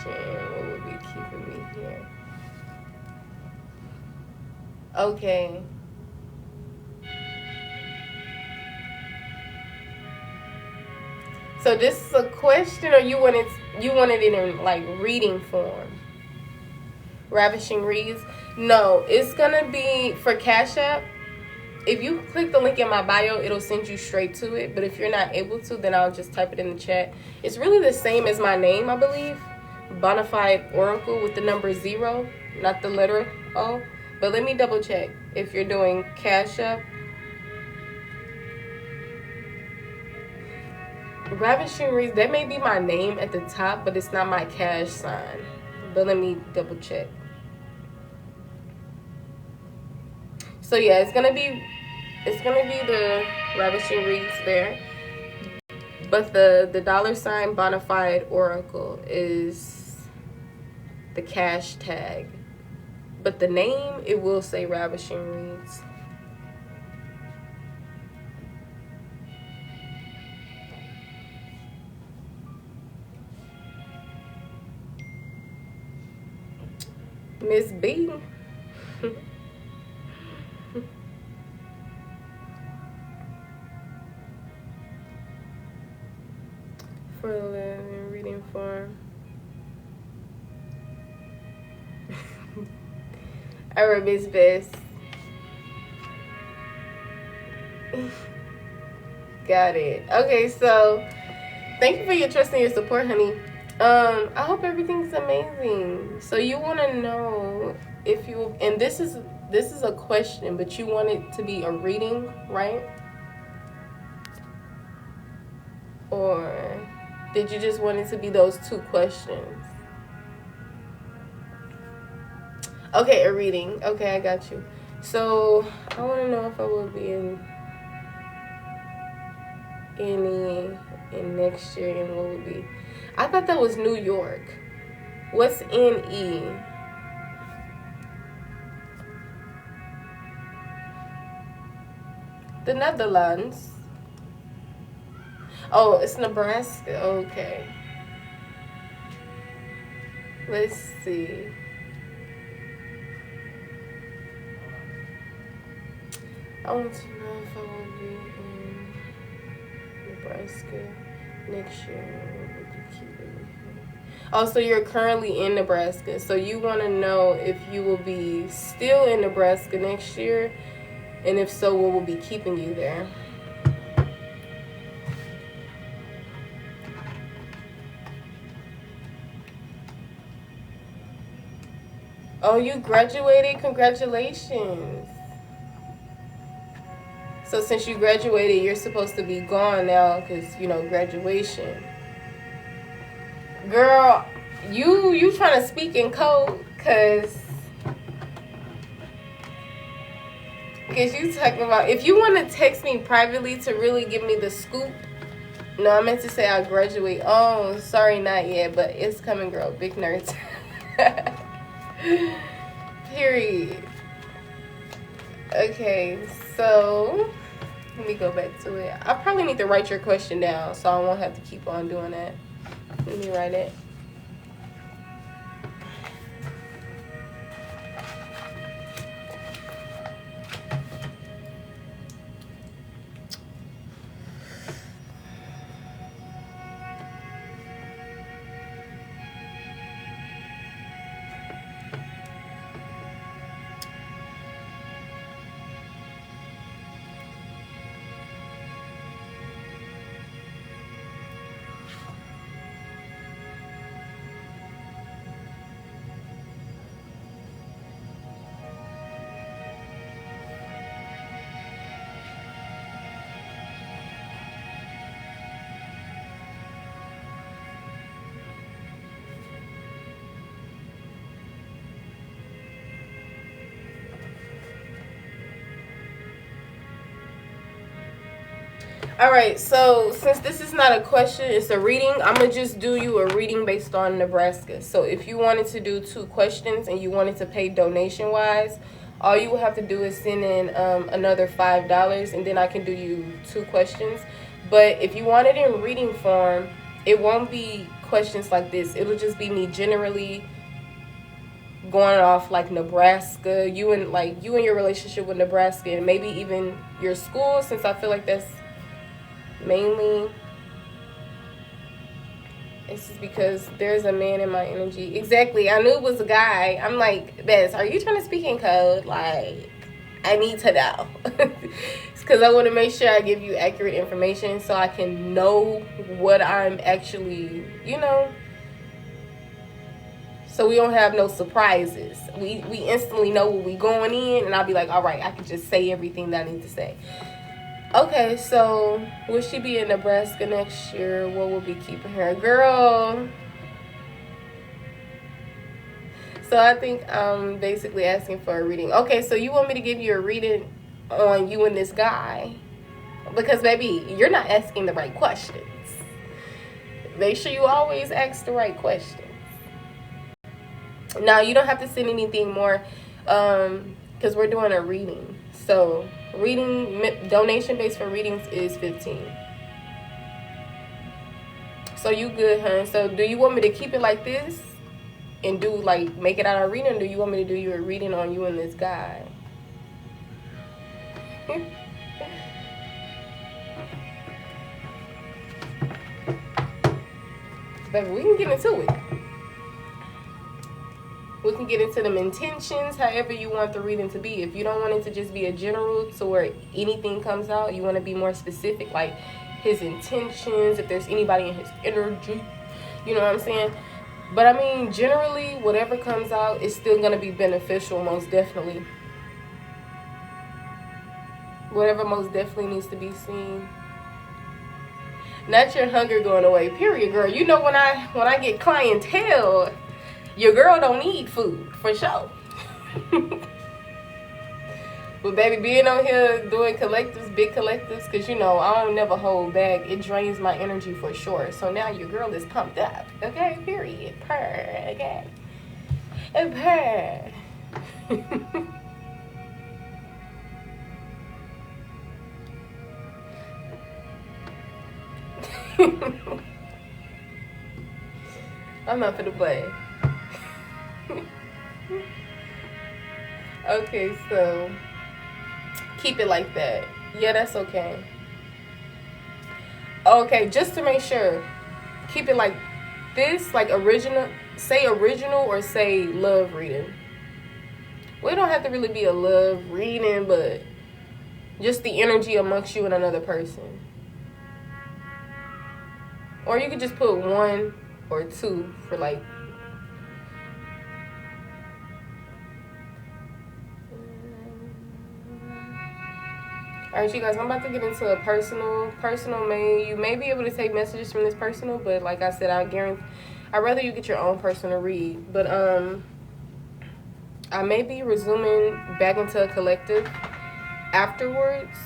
sharing what would be keeping me here. Okay. So this is a question, or you wanted it in like reading form? Ravishing Reads. No, it's gonna be for Cash App. If you click the link in my bio, it'll send you straight to it. But if you're not able to, then I'll just type it in the chat. It's really the same as my name, I believe. Bonafide Oracle with the number 0, not the letter O. But let me double check. If you're doing Cash App, Ravishing Reads, that may be my name at the top, but it's not my cash sign. But let me double check. So yeah, it's gonna be the Ravishing Reads there. But the $ Bonafide Oracle is the cash tag. But the name, it will say Ravishing Reads. Miss B. For the reading form. Alright, Miss Bess. Got it. Okay, so thank you for your trust and your support, honey. I hope everything's amazing. So you want to know if you, and this is a question, but you want it to be a reading, right? Or did you just want it to be those two questions? Okay, a reading. Okay, I got you. So I want to know if I will be in next year, and what would be. I thought that was New York. What's NE? The Netherlands. Oh, it's Nebraska. Okay. Let's see. I want to know if I will be in Nebraska next year. Oh, so you're currently in Nebraska. So you want to know if you will be still in Nebraska next year, and if so, what will be keeping you there? Oh, you graduated? Congratulations. So since you graduated, you're supposed to be gone now because, graduation. Girl, you trying to speak in code because Because you talking about, if you want to text me privately to really give me the scoop. No, I meant to say I graduate. Oh, sorry, not yet, but it's coming, girl. Big nerds. Period. Okay, so let me go back to it. I probably need to write your question down so I won't have to keep on doing that. Let me write it. All right, so since this is not a question, it's a reading, I'm going to just do you a reading based on Nebraska. So if you wanted to do 2 questions and you wanted to pay donation-wise, all you will have to do is send in another $5, and then I can do you 2 questions. But if you want it in reading form, it won't be questions like this. It'll just be me generally going off like Nebraska, you and your relationship with Nebraska, and maybe even your school, since I feel like that's mainly, it's just because there's a man in my energy. Exactly, I knew it was a guy. I'm like, Bess, are you trying to speak in code? Like, I need to know. It's because I want to make sure I give you accurate information so I can know what I'm actually, so we don't have no surprises. We instantly know what we going in, and I'll be like, all right, I can just say everything that I need to say. Okay, so will she be in Nebraska next year? What will be keeping her? Girl. So I think I'm basically asking for a reading. Okay, so you want me to give you a reading on you and this guy? Because, baby, you're not asking the right questions. Make sure you always ask the right questions. Now, you don't have to send anything more because we're doing a reading. So donation based for readings is $15. So you good, huh? So do you want me to keep it like this and do make it out a reading, or do you want me to do you a reading on you and this guy? Baby, we can get into it. We can get into them intentions, however you want the reading to be. If you don't want it to just be a general to where anything comes out, you want to be more specific, like his intentions, if there's anybody in his energy, you know what I'm saying? But I mean, generally, whatever comes out is still going to be beneficial, most definitely. Whatever most definitely needs to be seen. Not your hunger going away, period, girl. You know, when I get clientele, your girl don't need food, for sure. But baby, being on here doing collectives, big collectives, because I don't never hold back. It drains my energy for sure. So now your girl is pumped up. Okay, period. Purr, okay. And purr. I'm not finna play. Okay, so keep it like that. Yeah, that's okay. Okay, just to make sure, keep it like this, like original. Say original or say love reading. Well, it don't have to really be a love reading, but just the energy amongst you and another person. Or you could just put 1 or 2 for Alright, you guys, I'm about to get into a personal. You may be able to take messages from this personal, but like I said, I'd rather you get your own personal read. But I may be resuming back into a collective. afterwards,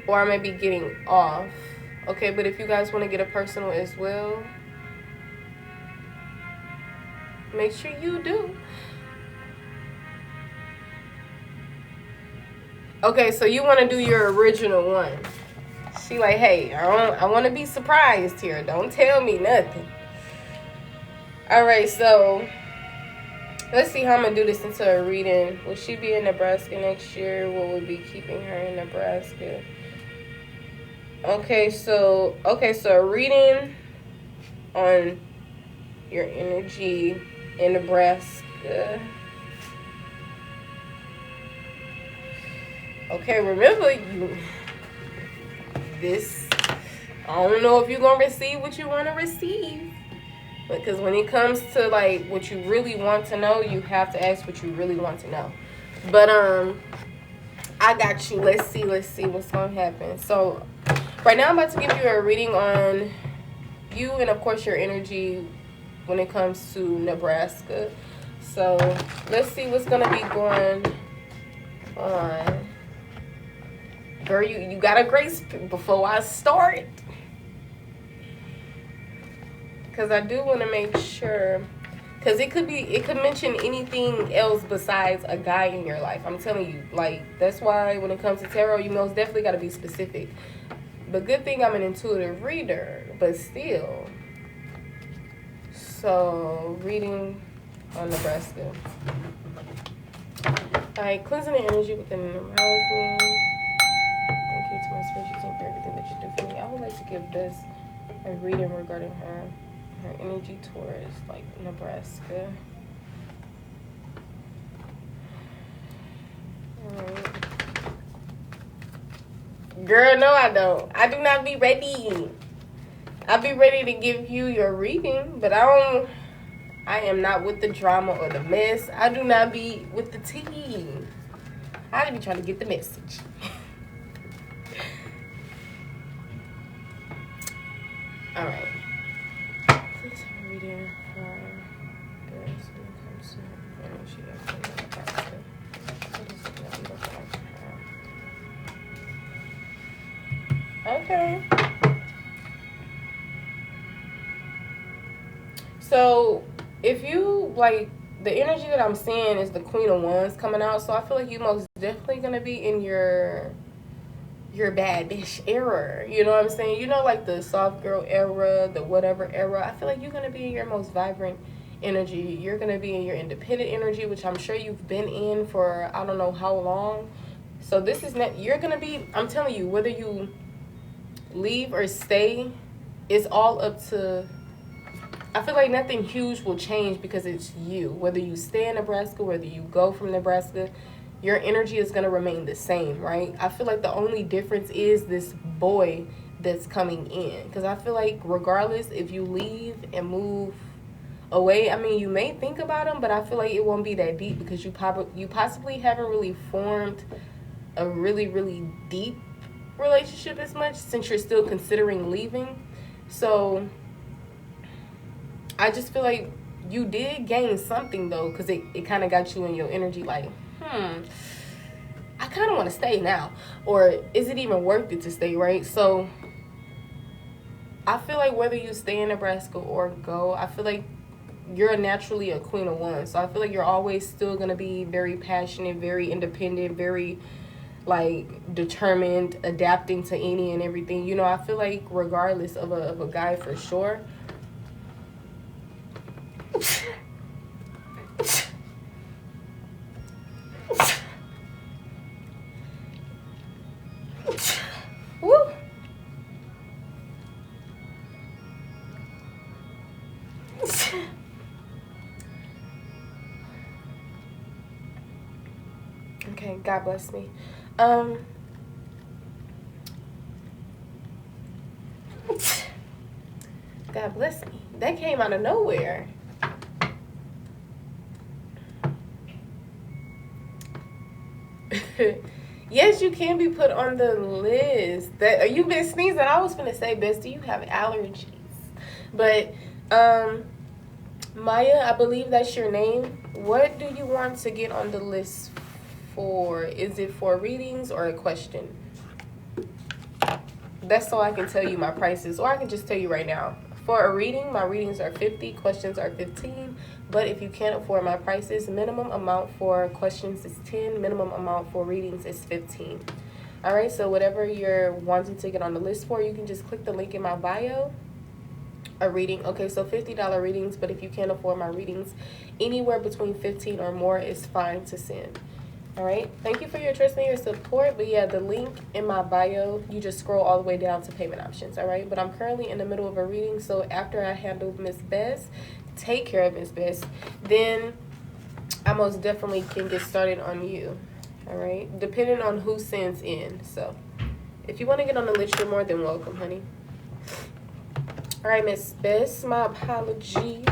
or I may be getting off. Okay, but if you guys want to get a personal as well, make sure you do. Okay, so you want to do your original one. She like, hey, I want to be surprised here. Don't tell me nothing. All right, so let's see how I'm going to do this into a reading. Will she be in Nebraska next year? What would be keeping her in Nebraska? Okay, so a reading on your energy in Nebraska. Okay, remember this. I don't know if you're gonna receive what you want to receive, because when it comes to like what you really want to know, you have to ask what you really want to know. But I got you. Let's see what's gonna happen. So right now I'm about to give you a reading on you and of course your energy when it comes to Nebraska. So let's see what's gonna be going on. Girl, you got a grace before I start, because I do want to make sure, because it could mention anything else besides a guy in your life. I'm telling you, like, that's why when it comes to tarot, you most definitely got to be specific. But good thing I'm an intuitive reader, but still. So reading on Nebraska. Alright, cleansing the energy within and around me. Thank you to my spiritual team for everything that you do for me. I would like to give this a reading regarding her energy towards like Nebraska. Alright. Girl, no I don't. I do not be ready. I'll be ready to give you your reading, but I am not with the drama or the mess. I do not be with the tea. I be trying to get the message. All right. Please have a reading for this when it comes to energy of Nebraska. What is it that we look like her? Okay. So if you like, the energy that I'm seeing is the Queen of Wands coming out. So I feel like you most definitely gonna be in your bad bitch era. You know what I'm saying? You know, like the soft girl era, the whatever era. I feel like you're gonna be in your most vibrant energy. You're gonna be in your independent energy, which I'm sure you've been in for I don't know how long. So this is not, you're gonna be, I'm telling you, whether you leave or stay, it's all up to, I feel like nothing huge will change because it's you. Whether you stay in Nebraska, whether you go from Nebraska, your energy is going to remain the same, right? I feel like the only difference is this boy that's coming in. Because I feel like regardless, if you leave and move away, I mean, you may think about him, but I feel like it won't be that deep because you possibly haven't really formed a really, really deep relationship as much since you're still considering leaving. So I just feel like you did gain something though, because it kind of got you in your energy like, I kind of want to stay now, or is it even worth it to stay, right? So I feel like whether you stay in Nebraska or go, I feel like you're naturally a Queen of Wands. So I feel like you're always still going to be very passionate, very independent, very like determined, adapting to any and everything. You know, I feel like regardless of a guy for sure. Woo. Okay, God bless me. God bless me. That came out of nowhere. Yes, you can be put on the list. That you've been sneezing. I was finna say, bestie, you have allergies. But Maya, I believe that's your name. What do you want to get on the list for? Is it for readings or a question? That's so I can tell you my prices, or I can just tell you right now. For a reading, my readings are 50, questions are 15. But if you can't afford my prices, minimum amount for questions is 10, minimum amount for readings is 15. All right, so whatever you're wanting to get on the list for, you can just click the link in my bio. A reading, okay, so $50 readings, but if you can't afford my readings, anywhere between 15 or more is fine to send. All right, thank you for your trust and your support. But yeah, the link in my bio, you just scroll all the way down to payment options. All right, but I'm currently in the middle of a reading, so after I handle Miss Bess, take care of Miss Bess, then I most definitely can get started on you. All right, depending on who sends in. So if you want to get on the list, you're more than welcome, honey. All right, Miss Bess, my apologies.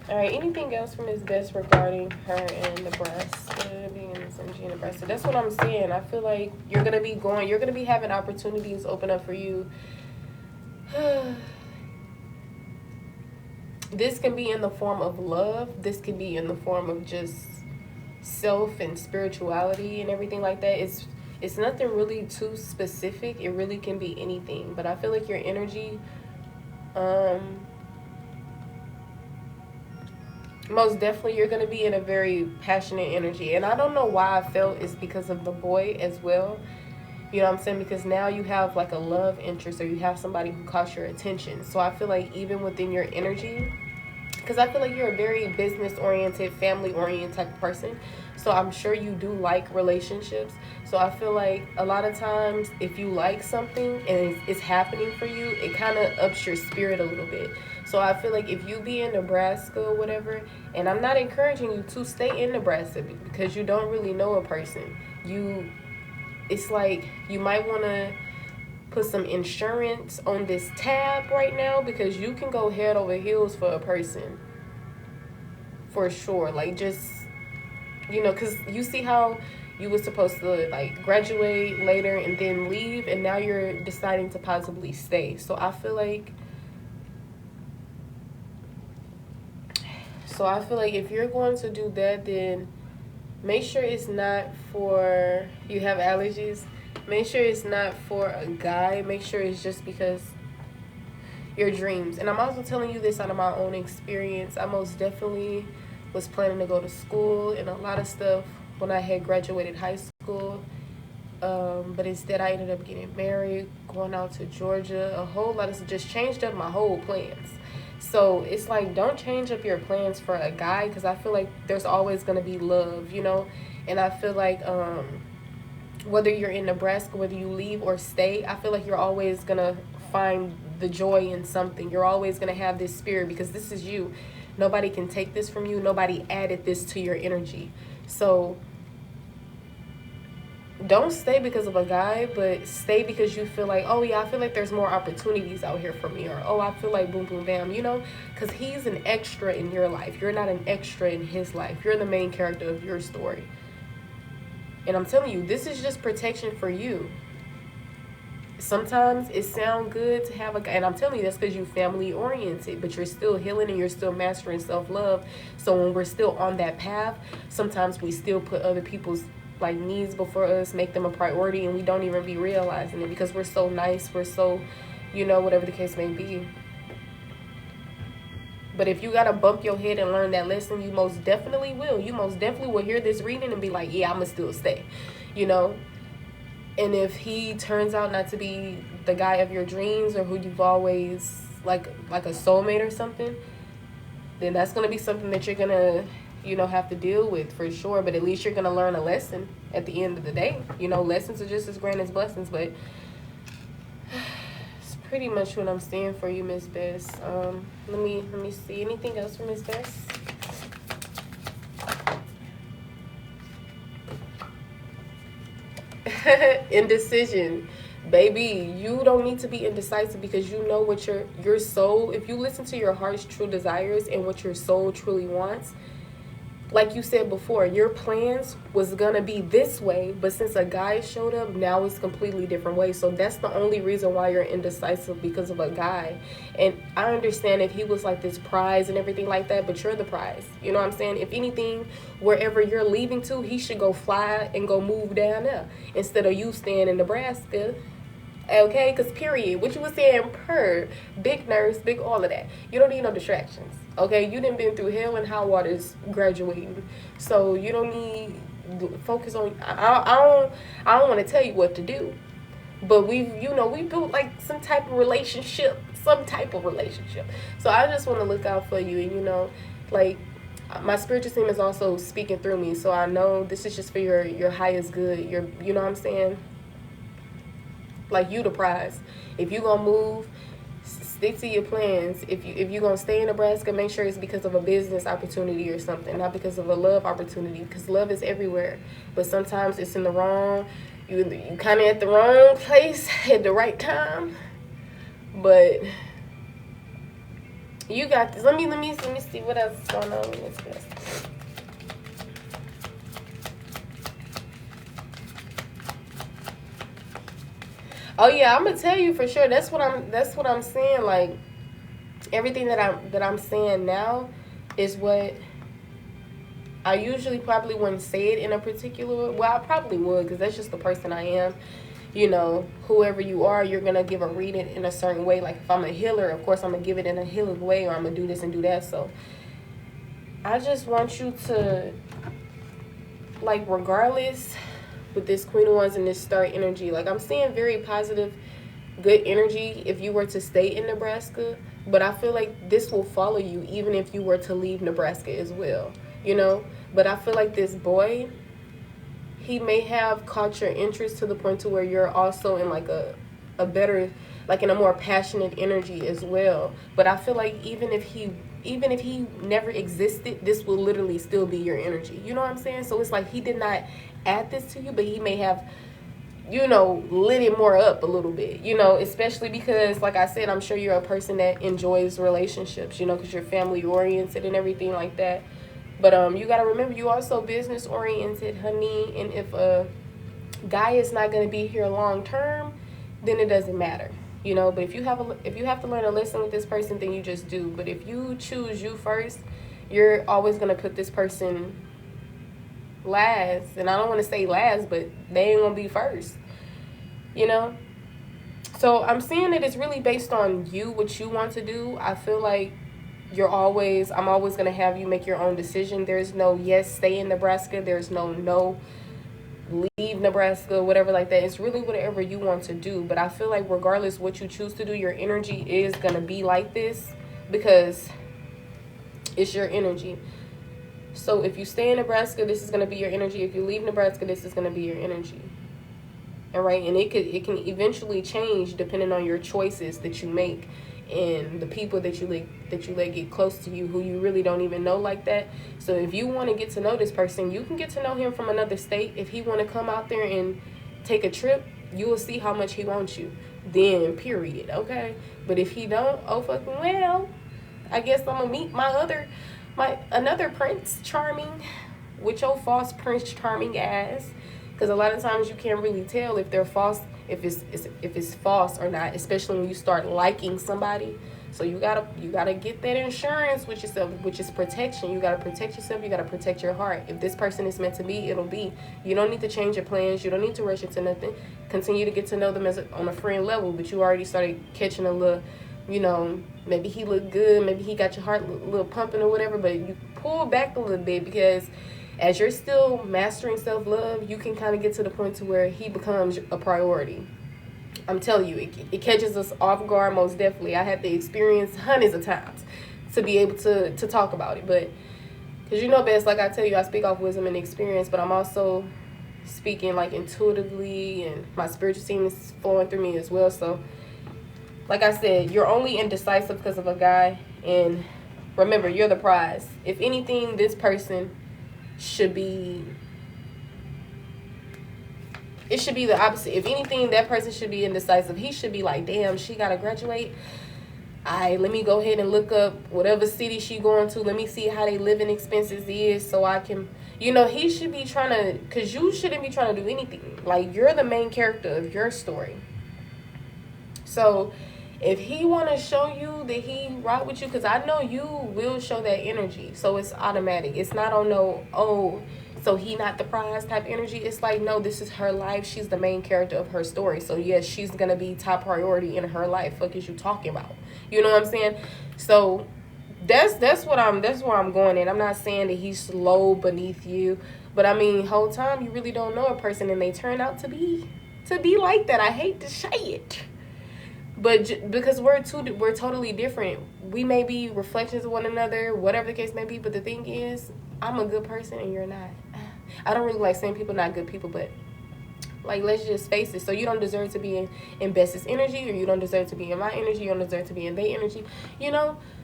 All right, anything else from Miss Bess regarding her in Nebraska, being in SMG in Nebraska? That's what I'm saying. I feel like you're going to be having opportunities open up for you. This can be in the form of love. This can be in the form of just self and spirituality and everything like that. It's nothing really too specific. It really can be anything. But I feel like your energy, most definitely you're going to be in a very passionate energy. And I don't know why I felt it's because of the boy as well. You know what I'm saying? Because now you have like a love interest, or you have somebody who caught your attention. So I feel like even within your energy, because I feel like you're a very business-oriented, family-oriented type of person. So I'm sure you do like relationships. So I feel like a lot of times if you like something and it's happening for you, it kind of ups your spirit a little bit. So I feel like if you be in Nebraska or whatever, and I'm not encouraging you to stay in Nebraska because you don't really know a person. It's like you might want to put some insurance on this tab right now, because you can go head over heels for a person. For sure. Like, just, because you see how you were supposed to, like, graduate later and then leave, and now you're deciding to possibly stay. So I feel like if you're going to do that, then make sure it's not for, you have allergies. Make sure it's not for a guy. Make sure it's just because your dreams. And I'm also telling you this out of my own experience. I most definitely was planning to go to school and a lot of stuff when I had graduated high school. But instead I ended up getting married, going out to Georgia. A whole lot of just changed up my whole plans. So it's like, don't change up your plans for a guy, because I feel like there's always going to be love, And I feel like whether you're in Nebraska, whether you leave or stay, I feel like you're always going to find the joy in something. You're always going to have this spirit, because this is you. Nobody can take this from you. Nobody added this to your energy. So don't stay because of a guy, but stay because you feel like, oh yeah, I feel like there's more opportunities out here for me, or oh, I feel like boom, boom, bam, because he's an extra in your life. You're not an extra in his life. You're the main character of your story. And I'm telling you, this is just protection for you. Sometimes it sounds good to have a guy, and I'm telling you that's because you're family oriented, but you're still healing and you're still mastering self-love. So when we're still on that path, sometimes we still put other people's like needs before us, make them a priority, and we don't even be realizing it because we're so nice, we're so, whatever the case may be. But if you gotta bump your head and learn that lesson, you most definitely will. You most definitely will hear this reading and be like, yeah, I'ma still stay, And if he turns out not to be the guy of your dreams, or who you've always like a soulmate or something, then that's gonna be something that you're gonna have to deal with for sure. But at least you're gonna learn a lesson at the end of the day. Lessons are just as grand as blessings. But it's pretty much what I'm saying for you, Miss Bess. Let me see. Anything else for Miss Bess? Indecision. Baby, you don't need to be indecisive, because you know what your soul, if you listen to your heart's true desires and what your soul truly wants, like you said before, your plans was gonna be this way, but since a guy showed up, now it's completely different way. So that's the only reason why you're indecisive, because of a guy. And I understand if he was like this prize and everything like that, but you're the prize. You know what I'm saying? If anything, wherever you're leaving to, he should go fly and go move down there instead of you staying in Nebraska. Okay, because period, what you was saying, per big nurse, big all of that, you don't need no distractions. Okay, you done been through hell and high waters graduating, so you don't need focus on. I don't want to tell you what to do, but we built like some type of relationship. So I just want to look out for you, and like my spiritual team is also speaking through me, so I know this is just for your highest good. You know what I'm saying? Like, you the prize. If you gonna move, stick to your plans. If you gonna stay in Nebraska, make sure it's because of a business opportunity or something, not because of a love opportunity, because love is everywhere. But sometimes it's in the wrong, you kind of at the wrong place at the right time. But you got this. Let me see what else is going on in this. Oh yeah, I'm gonna tell you for sure. That's what I'm saying. Like, everything that I'm saying now is what I usually probably wouldn't say it in a particular. Well, I probably would, because that's just the person I am. Whoever you are, you're gonna give a reading in a certain way. Like, if I'm a healer, of course I'm gonna give it in a healing way, or I'm gonna do this and do that. So I just want you to, like, regardless, with this Queen of Wands and this Star energy, like, I'm seeing very positive, good energy if you were to stay in Nebraska. But I feel like this will follow you even if you were to leave Nebraska as well, But I feel like this boy, he may have caught your interest to the point to where you're also in like a better, like in a more passionate energy as well. But I feel like even if he never existed, this will literally still be your energy. You know what I'm saying? So it's like he did not add this to you, but he may have, lit it more up a little bit, especially because, like I said, I'm sure you're a person that enjoys relationships, because you're family oriented and everything like that. But you got to remember, you also business oriented, honey. And if a guy is not going to be here long term, then it doesn't matter. But if you have to learn a lesson with this person, then you just do. But if you choose you first, you're always going to put this person last. And I don't want to say last, but they ain't going to be first. So I'm seeing that it's really based on you, what you want to do. I feel like I'm always going to have you make your own decision. There's no yes, stay in Nebraska. There's no leave Nebraska, whatever like that. It's really whatever you want to do. But I feel like regardless what you choose to do, your energy is going to be like this, because it's your energy. So if you stay in Nebraska, this is going to be your energy. If you leave Nebraska, this is going to be your energy. All right, and it can eventually change depending on your choices that you make and the people that you let get close to you, who you really don't even know like that. So if you want to get to know this person, you can get to know him from another state. If he want to come out there and take a trip, you will see how much he wants you. Then, period. Okay, but if he don't, oh fucking well, I guess I'm gonna meet another Prince Charming with your false Prince Charming ass. Because a lot of times you can't really tell if they're false, if it's false or not, especially when you start liking somebody. So you gotta get that insurance with yourself, which is protection. You gotta protect yourself. You gotta protect your heart. If this person is meant to be, it'll be. You don't need to change your plans. You don't need to rush into nothing. Continue to get to know them on a friend level. But you already started catching a little, maybe he looked good, maybe he got your heart a little pumping or whatever. But you pull back a little bit, because as you're still mastering self-love, you can kind of get to the point to where he becomes a priority. I'm telling you, it catches us off guard, most definitely. I had the experience hundreds of times to be able to talk about it. But because best, like I tell you, I speak off wisdom and experience, but I'm also speaking like intuitively, and my spiritual team is flowing through me as well. So like I said, you're only indecisive because of a guy. And remember, you're the prize. If anything, this person should be the opposite. If anything, that person should be indecisive. He should be like, damn, she gotta graduate. let me go ahead and look up whatever city she going to. Let me see how they living expenses is so I can, he should be trying to, because you shouldn't be trying to do anything. Like, you're the main character of your story. So if he want to show you that he rock with you, because I know you will show that energy. So it's automatic. It's not on no, oh, so he not the prize type energy. It's like, no, this is her life. She's the main character of her story. So yes, she's going to be top priority in her life. Fuck is you talking about? You know what I'm saying? So that's where I'm going in. I'm not saying that he's low beneath you, but I mean, whole time you really don't know a person and they turn out to be like that. I hate to say it. But because we're totally different. We may be reflections of one another, whatever the case may be. But the thing is, I'm a good person and you're not. I don't really like saying people not good people, but like, let's just face it. So you don't deserve to be in Bess's energy, or you don't deserve to be in my energy. You don't deserve to be in their energy.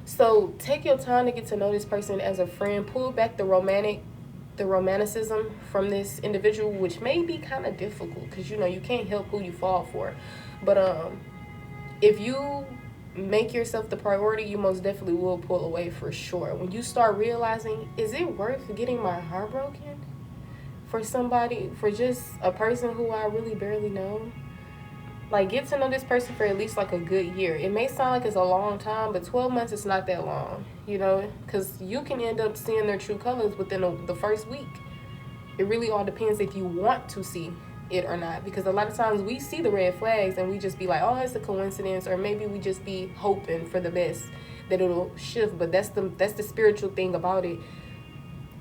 So take your time to get to know this person as a friend. Pull back the romanticism from this individual, which may be kind of difficult because you can't help who you fall for. But if you make yourself the priority, you most definitely will pull away for sure. When you start realizing, is it worth getting my heart broken for somebody, for just a person who I really barely know? Like, get to know this person for at least like a good year. It may sound like it's a long time, but 12 months is not that long, because you can end up seeing their true colors within the first week. It really all depends if you want to see it or not, because a lot of times we see the red flags and we just be like, oh, it's a coincidence, or maybe we just be hoping for the best that it'll shift. But that's the spiritual thing about it.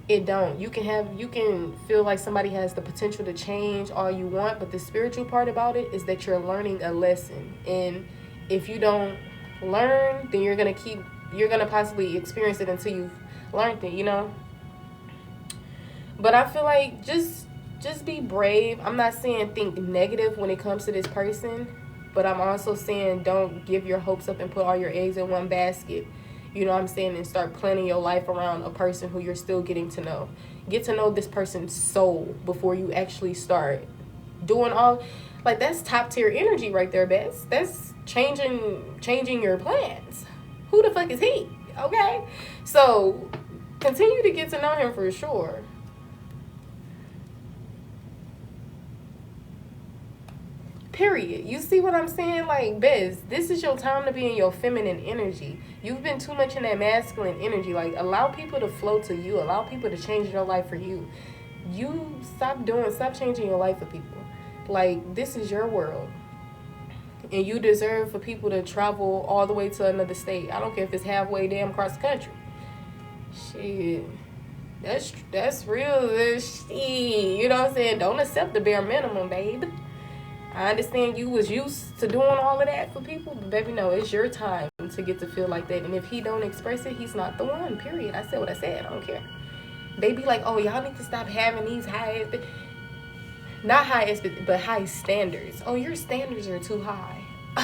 It don't. You can feel like somebody has the potential to change all you want, but the spiritual part about it is that you're learning a lesson, and if you don't learn, then you're gonna possibly experience it until you've learned it. But I feel like just be brave. I'm not saying think negative when it comes to this person, but I'm also saying don't give your hopes up and put all your eggs in one basket. You know what I'm saying? And start planning your life around a person who you're still getting to know. Get to know this person's soul before you actually start doing all, like, that's top tier energy right there, Bess. That's changing your plans. Who the fuck is he? Okay? So continue to get to know him for sure. Period. You see what I'm saying? Like, Bez, this is your time to be in your feminine energy. You've been too much in that masculine energy. Like, allow people to flow to you. Allow people to change your life for you. You stop changing your life for people. Like, this is your world. And you deserve for people to travel all the way to another state. I don't care if it's halfway damn across the country. Shit. That's real shit. You know what I'm saying? Don't accept the bare minimum, babe. I understand you was used to doing all of that for people, but baby, no, it's your time to get to feel like that. And if he don't express it, he's not the one, period. I said what I said. I don't care. They be like, oh, y'all need to stop having these not high, but high standards. Oh, your standards are too high.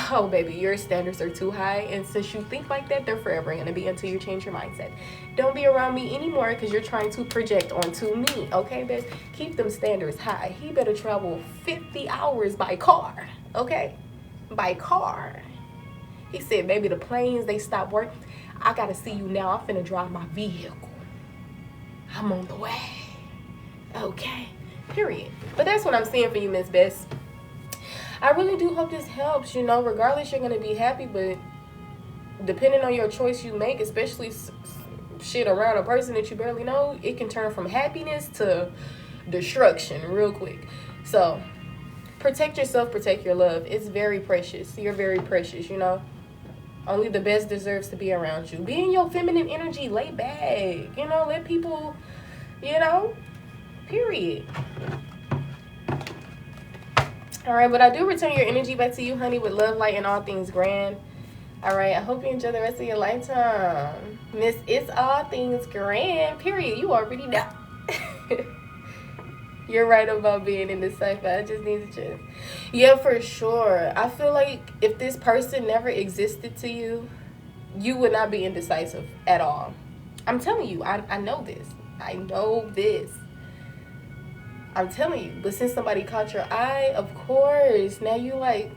Oh, baby, your standards are too high. And since you think like that, they're forever going to be until you change your mindset. Don't be around me anymore because you're trying to project onto me. Okay, bitch? Keep them standards high. He better travel 50 hours by car. Okay? By car. He said, baby, the planes, they stop working. I got to see you now. I'm finna drive my vehicle. I'm on the way. Okay? Period. But that's what I'm saying for you, Miss Bess. I really do hope this helps. Regardless, you're going to be happy, but depending on your choice you make, especially shit around a person that you barely know, it can turn from happiness to destruction real quick. So protect yourself, protect your love. It's very precious. You're very precious. Only the best deserves to be around you. Be in your feminine energy. Lay back. Let people, period. All right, but I do return your energy back to you, honey, with love, light, and all things grand. All right, I hope you enjoy the rest of your lifetime. Miss, it's all things grand, period. You already know. You're right about being in this cipher. I just need to check. Yeah, for sure. I feel like if this person never existed to you, you would not be indecisive at all. I'm telling you, I know this. I know this. I'm telling you. But since somebody caught your eye, of course, now you like,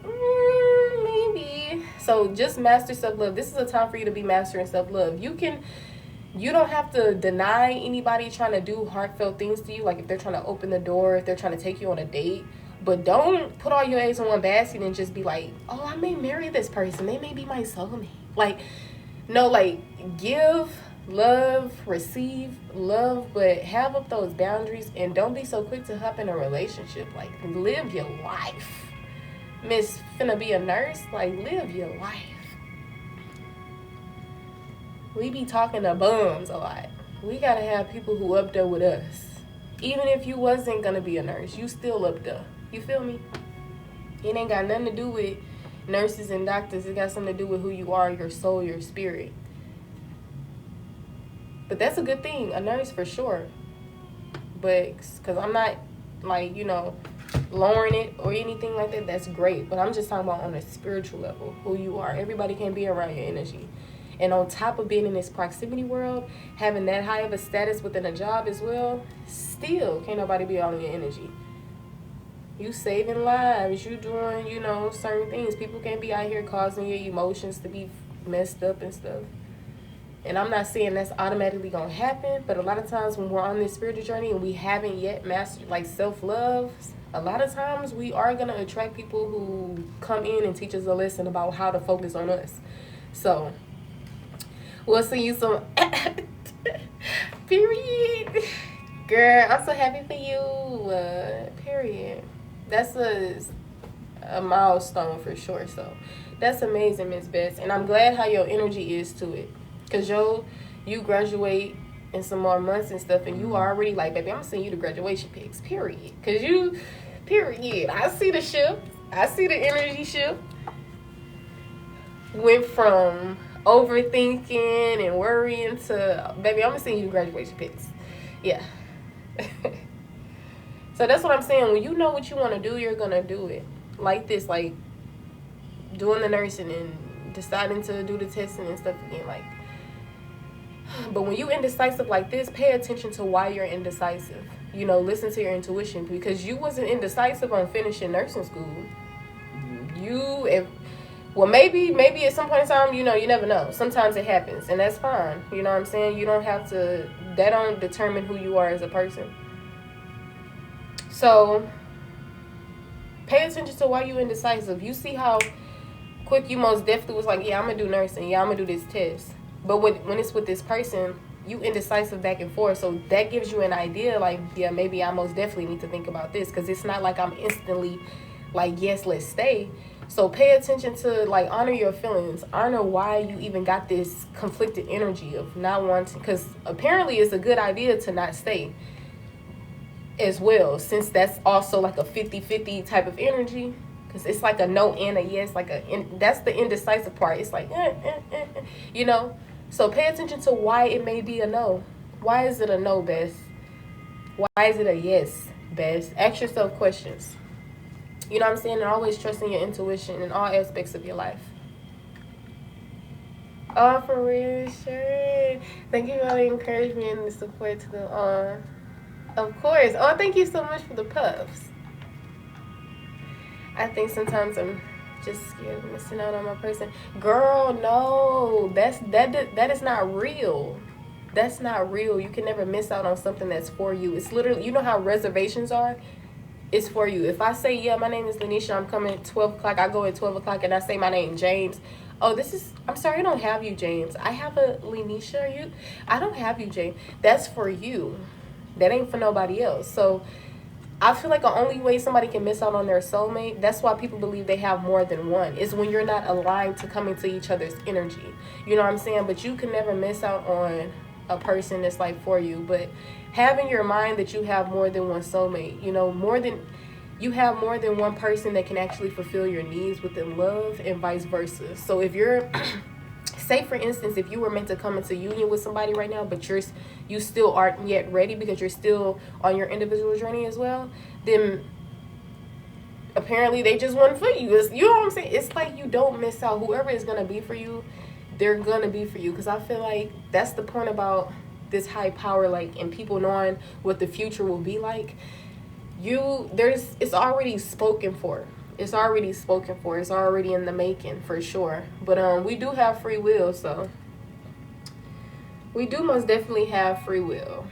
maybe. So just master self-love. This is a time for you to be mastering self-love. You don't have to deny anybody trying to do heartfelt things to you, like if they're trying to open the door, if they're trying to take you on a date. But don't put all your eggs in one basket and just be like, oh, I may marry this person, they may be my soulmate. Like, no, like, give love, receive love, but have up those boundaries, and don't be so quick to hop in a relationship. Like, live your life. Miss finna be a nurse, like, live your life. We be talking to bums a lot. We gotta have people who up there with us. Even if you wasn't gonna be a nurse, you still up there. You feel me? It ain't got nothing to do with nurses and doctors. It got something to do with who you are, your soul, your spirit. But that's a good thing, a nurse for sure. But, because I'm not, like, you know, lowering it or anything like that. That's great. But I'm just talking about on a spiritual level, who you are. Everybody can't be around your energy. And on top of being in this proximity world, having that high of a status within a job as well, still can't nobody be all in your energy. You saving lives, you doing, you know, certain things. People can't be out here causing your emotions to be messed up and stuff. And I'm not saying that's automatically going to happen, but a lot of times when we're on this spiritual journey and we haven't yet mastered, like, self-love, a lot of times we are going to attract people who come in and teach us a lesson about how to focus on us. So, we'll see you some. Period. Girl, I'm so happy for you. Period. That's a milestone for sure. So that's amazing, Miss Bess. And I'm glad how your energy is to it. Because you graduate in some more months and stuff, and you already like, baby, I'm going to send you the graduation pics. Period. Because period. I see the shift. I see the energy shift. Went from overthinking and worrying to, baby, I'm gonna send you the graduation pics. Yeah. So that's what I'm saying. When you know what you want to do, you're gonna do it. Like this, like doing the nursing and deciding to do the testing and stuff again. Like, but when you indecisive like this, pay attention to why you're indecisive. You know, listen to your intuition, because you wasn't indecisive on finishing nursing school. Well, maybe at some point in time, you know, you never know. Sometimes it happens, and that's fine. You know what I'm saying? You don't have to, that don't determine who you are as a person. So, pay attention to why you're indecisive. You see how quick you most definitely was like, yeah, I'm going to do nursing. Yeah, I'm going to do this test. But when it's with this person, you indecisive back and forth. So, that gives you an idea, like, yeah, maybe I most definitely need to think about this. Because it's not like I'm instantly like, yes, let's stay. So pay attention to, like, honor your feelings. Honor why you even got this conflicted energy of not wanting, because apparently it's a good idea to not stay as well, since that's also like a 50-50 type of energy, because it's like a no and a yes, like that's the indecisive part. It's like, you know. So pay attention to why it may be a no. Why is it a no, Bess? Why is it a yes, Bess? Ask yourself questions. You know what I'm saying? And always trusting your intuition in all aspects of your life. Oh, for real, sure. Thank you for all the encouragement and the support to the of course. Oh, thank you so much for the puffs. I think sometimes I'm just scared of missing out on my person. Girl, no. That is not real. That's not real. You can never miss out on something that's for you. It's literally, you know how reservations are? It's for you. If I say, yeah, my name is Lanisha, I'm coming at 12 o'clock, I go at 12 o'clock, and I say my name, James. Oh, I'm sorry, I don't have you, James. I have a Lanisha. I don't have you, James. That's for you. That ain't for nobody else. So I feel like the only way somebody can miss out on their soulmate, that's why people believe they have more than one, is when you're not aligned to coming to each other's energy. You know what I'm saying? But you can never miss out on a person that's like for you. But have in your mind that you have more than one soulmate. You know, you have more than one person that can actually fulfill your needs within love, and vice versa. So if you're say for instance, if you were meant to come into union with somebody right now, but you still aren't yet ready because you're still on your individual journey as well, then apparently they just weren't for you. You know what I'm saying? It's like you don't miss out. Whoever is going to be for you, they're going to be for you. Because I feel like that's the point about this high power, like, and people knowing what the future will be like. It's already spoken for. It's already spoken for. It's already in the making for sure. But we do have free will, so we do most definitely have free will.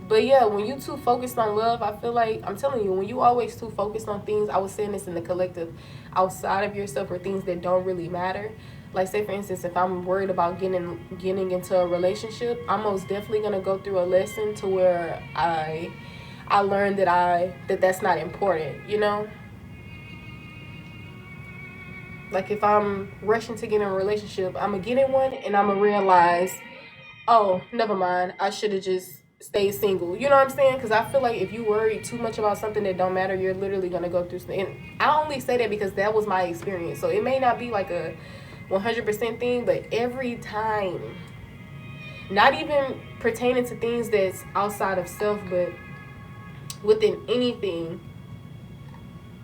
But yeah, when you too focused on love, I feel like, I'm telling you, when you always too focused on things, I was saying this in the collective, outside of yourself, or things that don't really matter. Like, say for instance, if I'm worried about getting into a relationship, I'm most definitely gonna go through a lesson to where I learned that that's not important, you know? Like, if I'm rushing to get in a relationship, I'm gonna get in one and I'm gonna realize, oh, never mind, I should have just stayed single. You know what I'm saying? Because I feel like if you worry too much about something that don't matter, you're literally gonna go through. And I only say that because that was my experience. So it may not be like a 100% thing, but every time, not even pertaining to things that's outside of self, but within anything,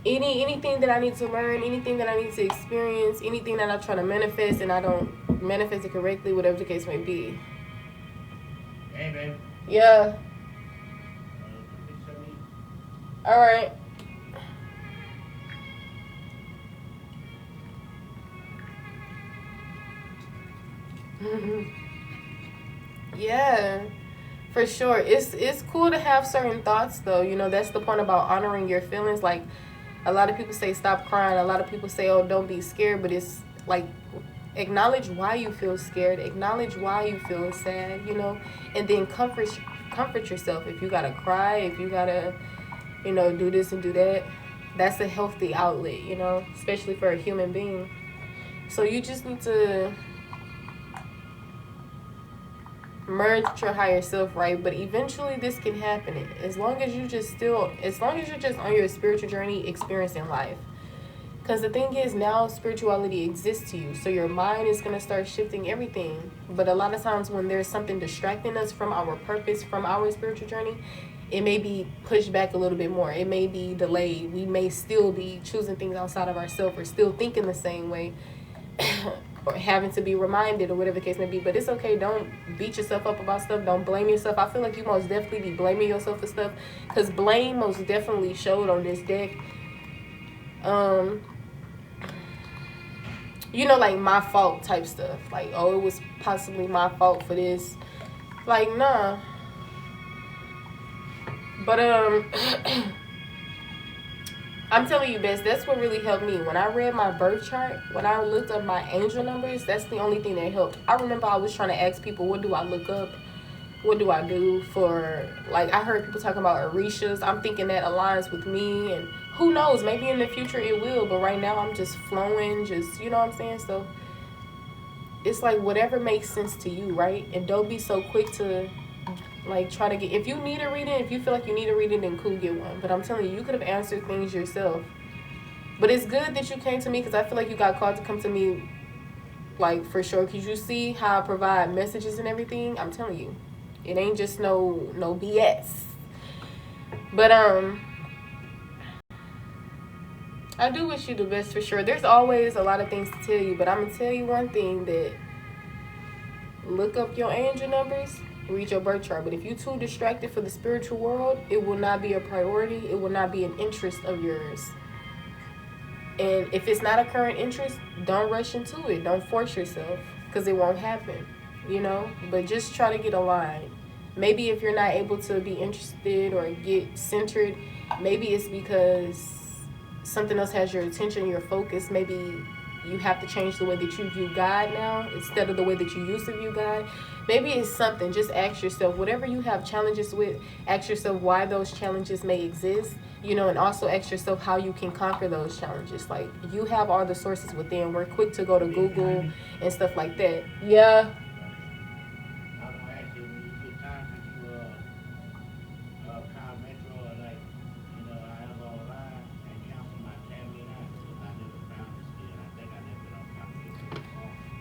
anything that I need to learn, anything that I need to experience, anything that I try to manifest and I don't manifest it correctly, whatever the case may be. Hey, babe. Yeah. All right. Yeah, for sure. It's cool to have certain thoughts though. You know, that's the point about honoring your feelings. Like, a lot of people say stop crying. A lot of people say, oh, don't be scared. But it's like, acknowledge why you feel scared. Acknowledge why you feel sad. You know, and then comfort yourself. If you gotta cry, if you gotta, do this and do that, that's a healthy outlet. You know, especially for a human being. So you just need to merge with your higher self, right? But eventually this can happen as long as you're just on your spiritual journey experiencing life. Because the thing is, now spirituality exists to you, so your mind is going to start shifting everything. But a lot of times when there's something distracting us from our purpose, from our spiritual journey, it may be pushed back a little bit more. It may be delayed. We may still be choosing things outside of ourselves, or still thinking the same way or having to be reminded, or whatever the case may be. But it's okay. Don't beat yourself up about stuff. Don't blame yourself. I feel like you most definitely be blaming yourself for stuff, because blame most definitely showed on this deck. Like my fault type stuff. Like, oh, it was possibly my fault for this. Like, nah. But I'm telling you, Bess, that's what really helped me. When I read my birth chart, when I looked up my angel numbers, that's the only thing that helped. I remember I was trying to ask people, what do I look up? What do I do for, like, I heard people talking about Orishas. I'm thinking that aligns with me, and who knows, maybe in the future it will, but right now I'm just flowing, just, you know what I'm saying? So it's like whatever makes sense to you, right? And don't be so quick to, like, try to get, if you need a reading, if you feel like you need a reading, then cool, get one. But I'm telling you, you could have answered things yourself. But it's good that you came to me, because I feel like you got called to come to me, like, for sure, because you see how I provide messages and everything. I'm telling you, it ain't just no BS. But I do wish you the best for sure. There's always a lot of things to tell you, but I'm gonna tell you one thing, that look up your angel numbers, read your birth chart. But if you're too distracted for the spiritual world, it will not be a priority. It will not be an interest of yours. And if it's not a current interest, don't rush into it. Don't force yourself, because it won't happen, But just try to get aligned. Maybe if you're not able to be interested or get centered, maybe it's because something else has your attention, your focus. Maybe you have to change the way that you view God now instead of the way that you used to view God. Maybe it's something. Just ask yourself, whatever you have challenges with, ask yourself why those challenges may exist, and also ask yourself how you can conquer those challenges. Like, you have all the sources within. We're quick to go to Google and stuff like that. Yeah.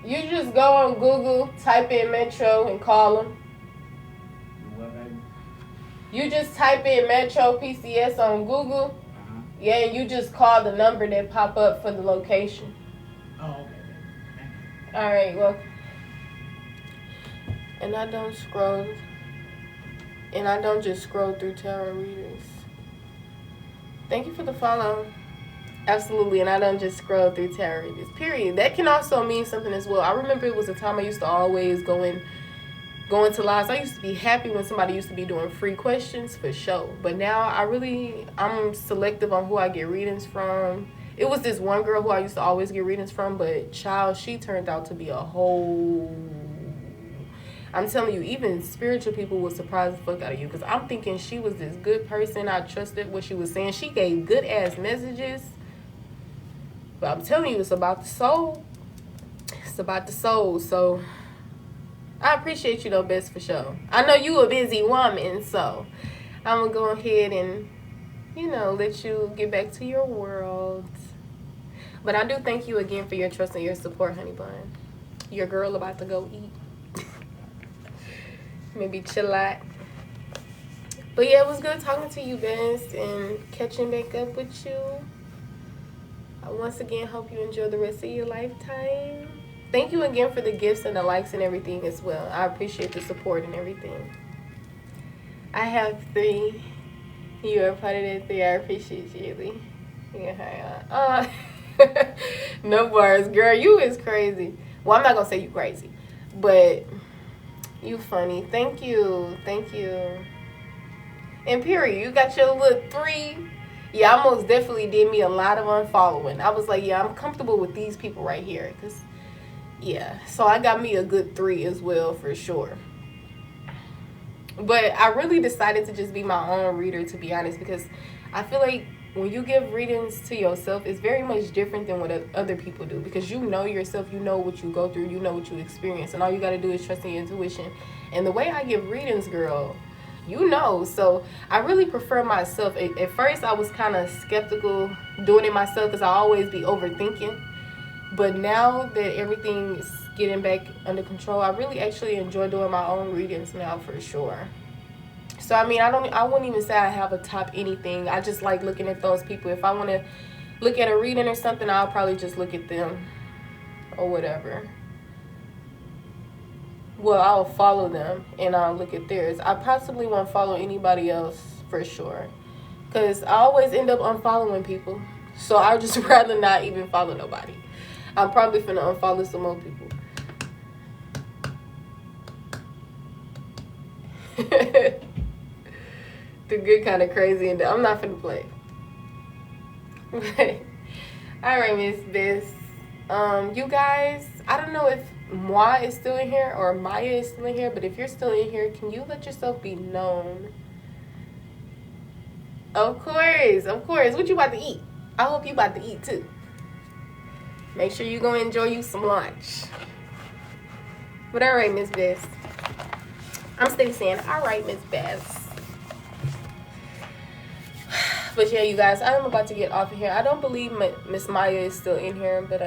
You just go on Google, type in Metro, and call them. You just type in Metro PCS on Google. Yeah, and you just call the number that pop up for the location. Oh, okay. All right, well. And I don't just scroll through tarot readers. Thank you for the follow. Absolutely, and I don't just scroll through tarot readings. Period. That can also mean something as well. I remember it was a time I used to always go into lives. I used to be happy when somebody used to be doing free questions for show. But now I'm selective on who I get readings from. It was this one girl who I used to always get readings from, but child, she turned out to be a whole... I'm telling you, even spiritual people will surprise the fuck out of you, because I'm thinking she was this good person. I trusted what she was saying. She gave good ass messages. But I'm telling you, it's about the soul. It's about the soul. So I appreciate you though, best for sure. I know you a busy woman, so I'm gonna go ahead and, let you get back to your world. But I do thank you again for your trust and your support, honey bun. Your girl about to go eat. Maybe chill out. But yeah, it was good talking to you, Best, and catching back up with you. I once again hope you enjoy the rest of your lifetime. Thank you again for the gifts and the likes and everything as well. I appreciate the support and everything. I have 3. You are part of the 3. I appreciate you, Lee. Yeah. No bars, girl. You is crazy. Well, I'm not gonna say you crazy, but you funny. Thank you. And period, you got your little 3. Yeah, I most definitely did me a lot of unfollowing. I was like, yeah, I'm comfortable with these people right here. So I got me a good 3 as well, for sure. But I really decided to just be my own reader, to be honest, because I feel like when you give readings to yourself, it's very much different than what other people do, because you know yourself, you know what you go through, you know what you experience, and all you got to do is trust in your intuition. And the way I give readings, girl, so I really prefer myself. At first I was kind of skeptical doing it myself, because I always be overthinking, but now that everything is getting back under control, I really actually enjoy doing my own readings now, for sure. So I mean, I wouldn't even say I have a top anything. I just like looking at those people. If I want to look at a reading or something, I'll probably just look at them or whatever. Well, I'll follow them and I'll look at theirs. I possibly won't follow anybody else, for sure, because I always end up unfollowing people. So I'd just rather not even follow nobody. I'm probably finna unfollow some more people. The good kind of crazy, and I'm not finna play. All right, Miss Bess. You guys, I don't know if Moi is still in here or Maya is still in here, but if you're still in here, can you let yourself be known? Of course. What you about to eat? I hope you about to eat too. Make sure you go enjoy you some lunch. But all right, Miss Bess. I'm steady saying, all right, Miss Bess. But yeah, you guys, I'm about to get off of here. I don't believe Miss Maya is still in here, but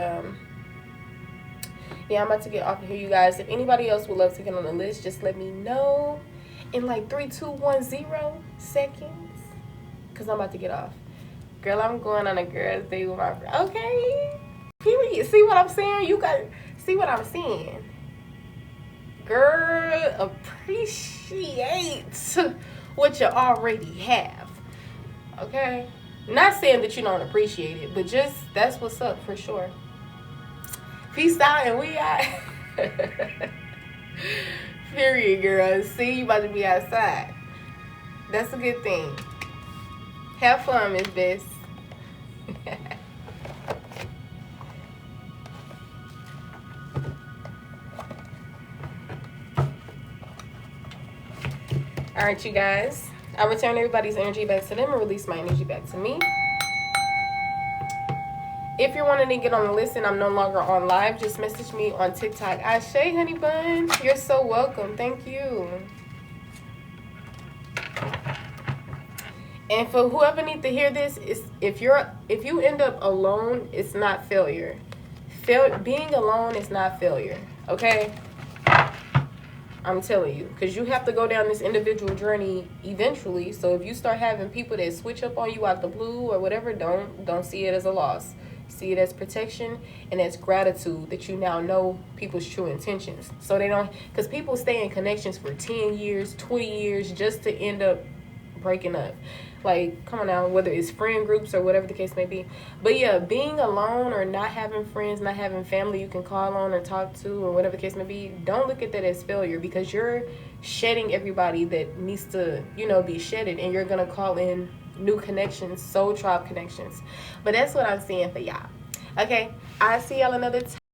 yeah, I'm about to get off of here, you guys. If anybody else would love to get on the list, just let me know in like 3, 2, 1, 0 seconds, because I'm about to get off. Girl, I'm going on a girl's date with my friend. Okay, period. See what I'm saying? You got see what I'm saying? Girl, appreciate what you already have. Okay, not saying that you don't appreciate it, but just that's what's up, for sure. Peace out, and we out. Period, girl. See, you about to be outside. That's a good thing. Have fun, Miss Bess. All right, you guys. I return everybody's energy back to them and release my energy back to me. If you're wanting to get on the list and I'm no longer on live, just message me on TikTok. Ashe, honey bun. You're so welcome. Thank you. And for whoever needs to hear this, is if you end up alone, it's not failure. Being alone is not failure. Okay? I'm telling you, because you have to go down this individual journey eventually. So if you start having people that switch up on you out the blue or whatever, don't see it as a loss. See it as protection and as gratitude that you now know people's true intentions. So they don't, because people stay in connections for 10 years, 20 years just to end up breaking up. Like, come on now, whether it's friend groups or whatever the case may be. But yeah, being alone or not having friends, not having family you can call on or talk to or whatever the case may be, don't look at that as failure, because you're shedding everybody that needs to, be shedded, and you're going to call in new connections, soul tribe connections. But that's what I'm seeing for y'all. Okay, I see y'all another time.